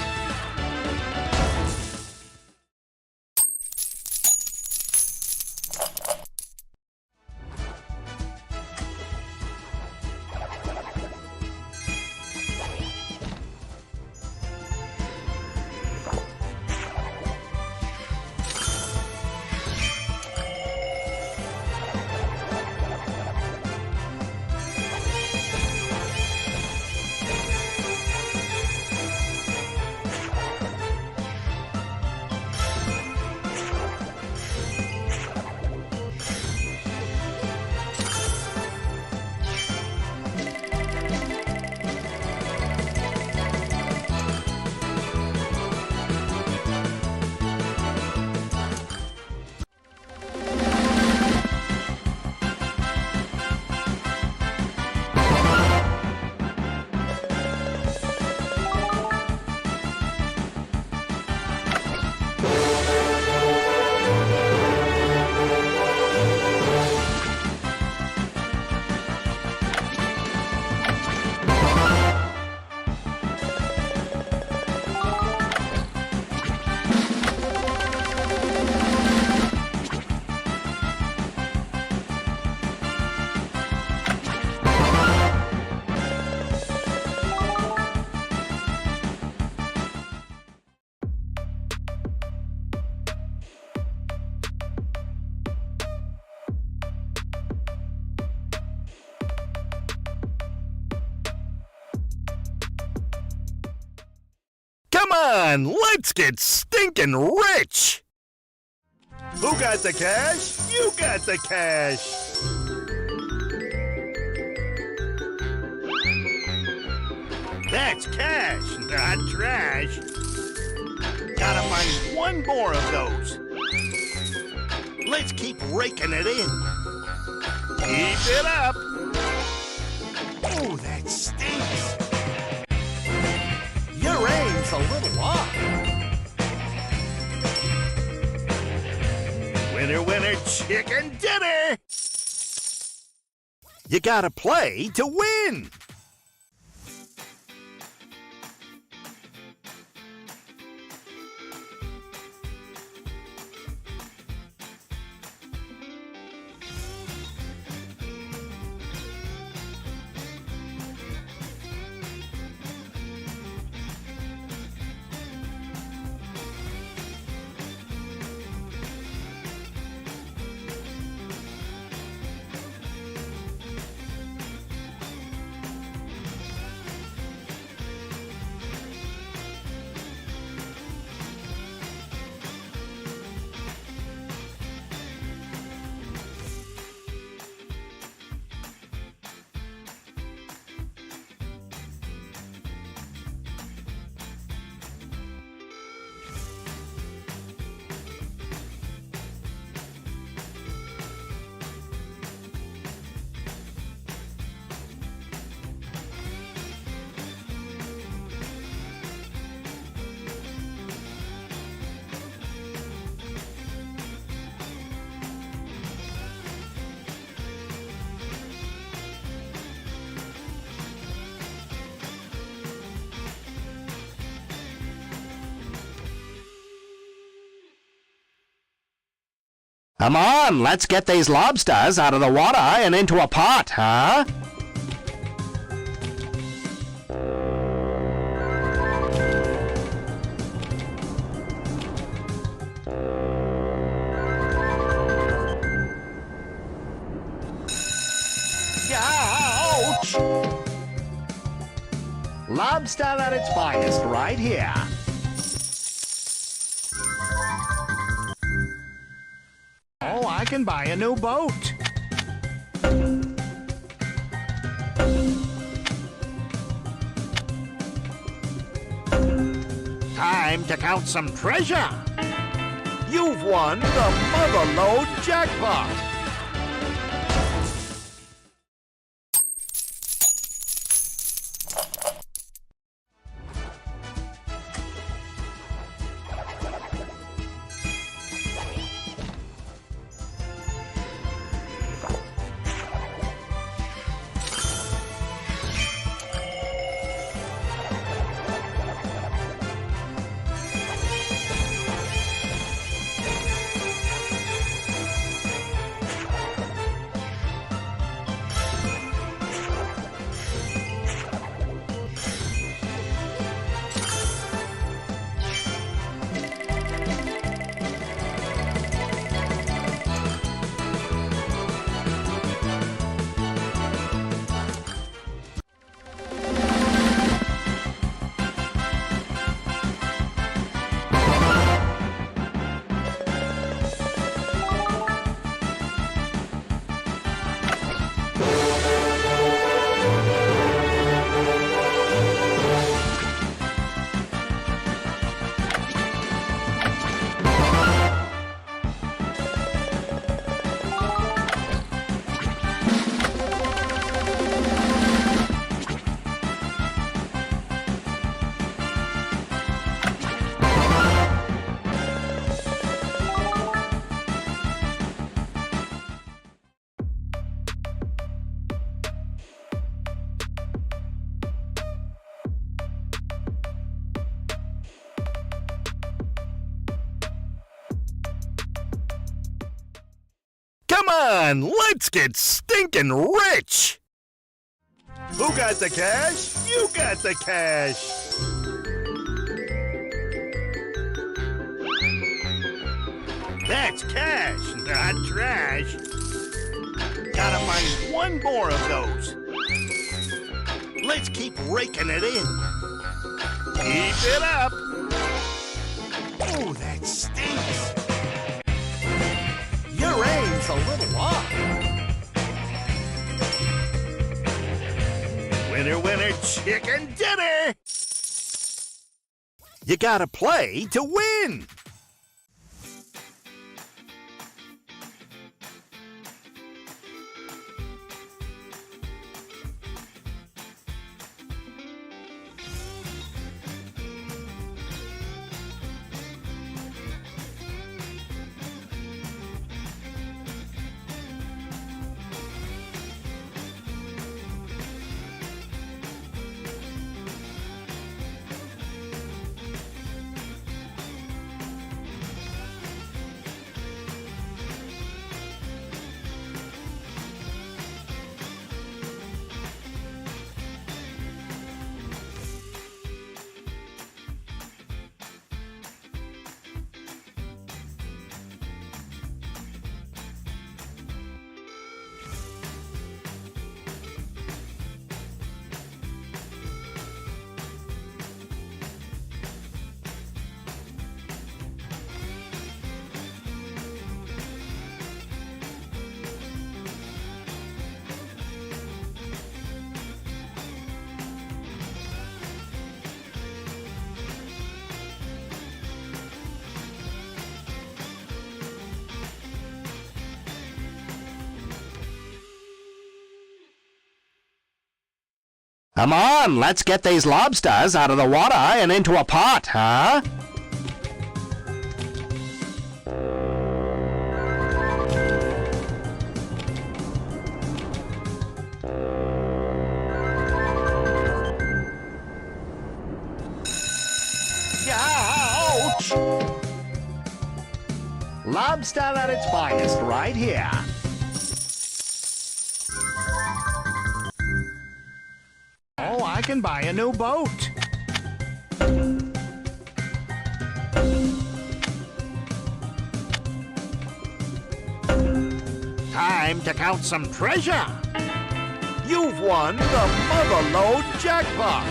Come on, let's get stinking rich! Who got the cash? You got the cash! That's cash, not trash. Gotta find one more of those. Let's keep raking it in. Keep it up. Oh, that stinks. Your aim's a little off. Winner, winner, chicken dinner! You gotta play to win! Come on, let's get these lobsters out of the water and into a pot, huh? Ouch! Lobster at its finest right here. Oh, I can buy a new boat. Time to count some treasure. You've won the Motherlode Jackpot. Come on, let's get stinking rich! Who got the cash? You got the cash! That's cash, not trash. Gotta find one more of those. Let's keep raking it in. Keep it up. Oh, that stinks. Your aim's a little off. Winner, winner, chicken dinner! You gotta play to win! Come on, let's get these lobsters out of the water and into a pot, huh? Ouch! Lobster at its finest right here. Oh, I can buy a new boat. Time to count some treasure. You've won the Motherload Jackpot.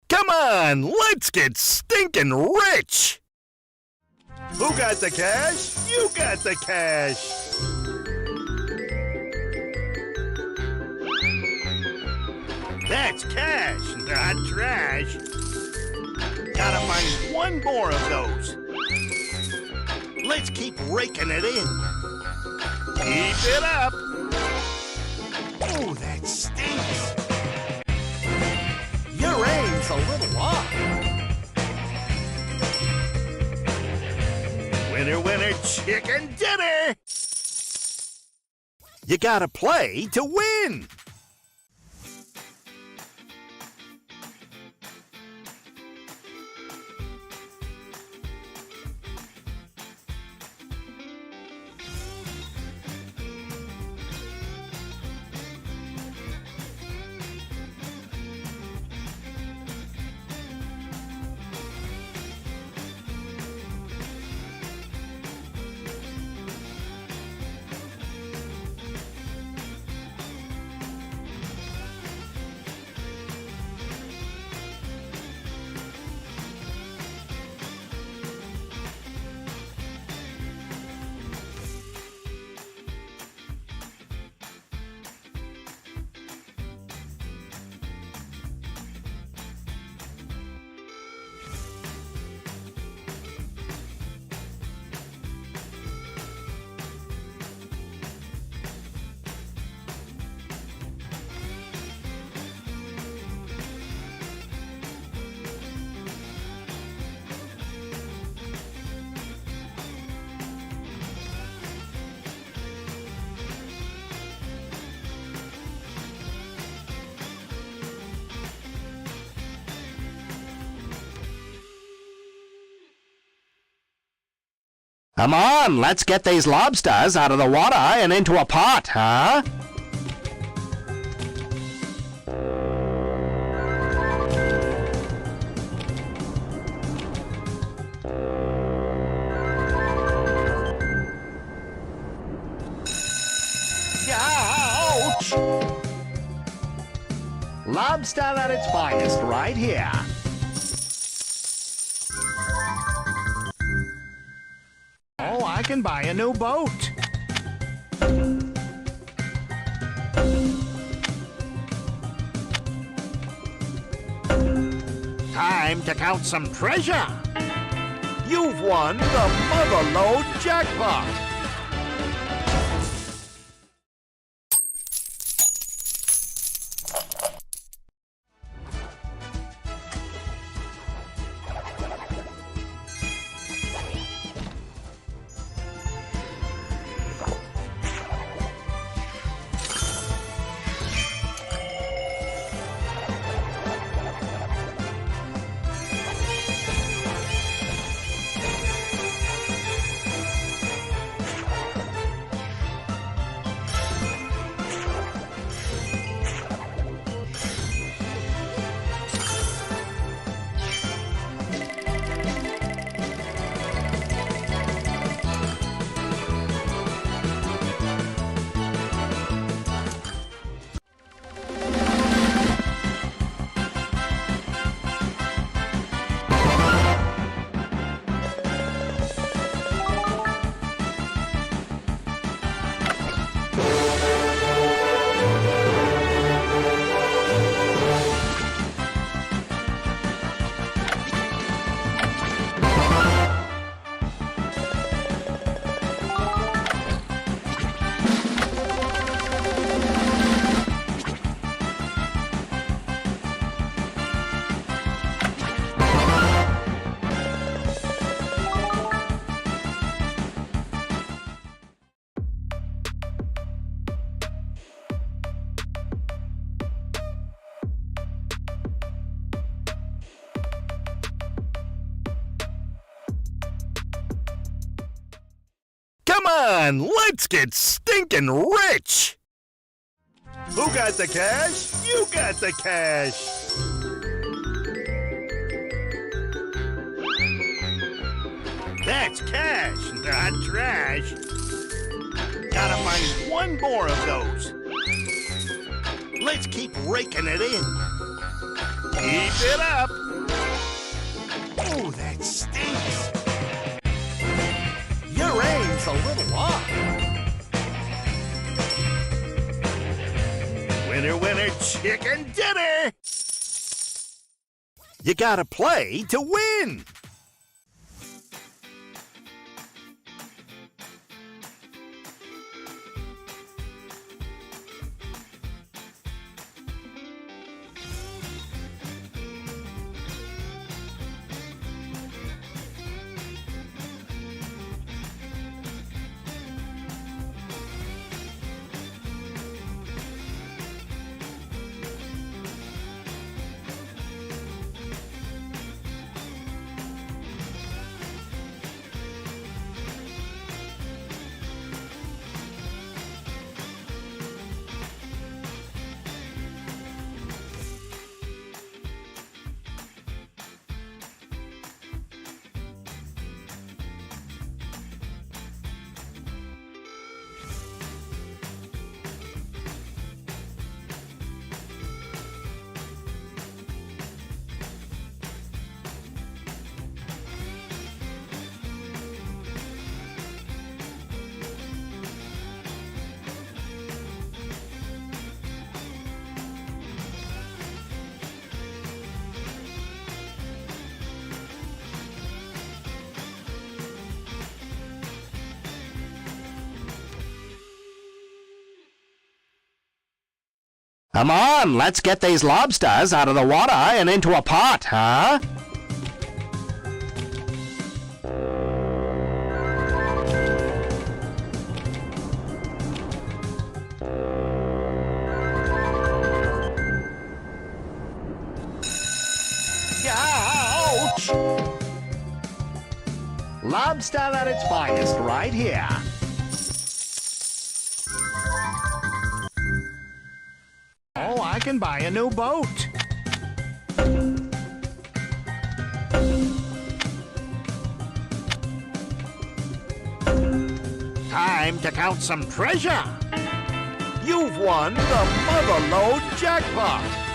Come on, let's get stinking rich! Who got the cash? You got the cash! That's cash, not trash. Gotta find one more of those. Let's keep raking it in. Keep it up. Oh, that stinks. Your aim's a little off. Winner, winner, chicken dinner! You gotta play to win! Come on, let's get these lobsters out of the water and into a pot, huh? Ouch! Lobster at its finest right here. Oh, I can buy a new boat. Time to count some treasure. You've won the Motherload Jackpot. on, let's get stinking rich! Who got the cash? You got the cash! That's cash, not trash. Gotta find one more of those. Let's keep raking it in. Keep it up. Oh, that stinks. Your aim's a little off. Winner, winner, chicken dinner. You gotta play to win. Come on, let's get these lobsters out of the water and into a pot, huh? Ouch! Lobster at its finest right here. Oh, I can buy a new boat. Time to count some treasure. You've won the Motherlode Jackpot.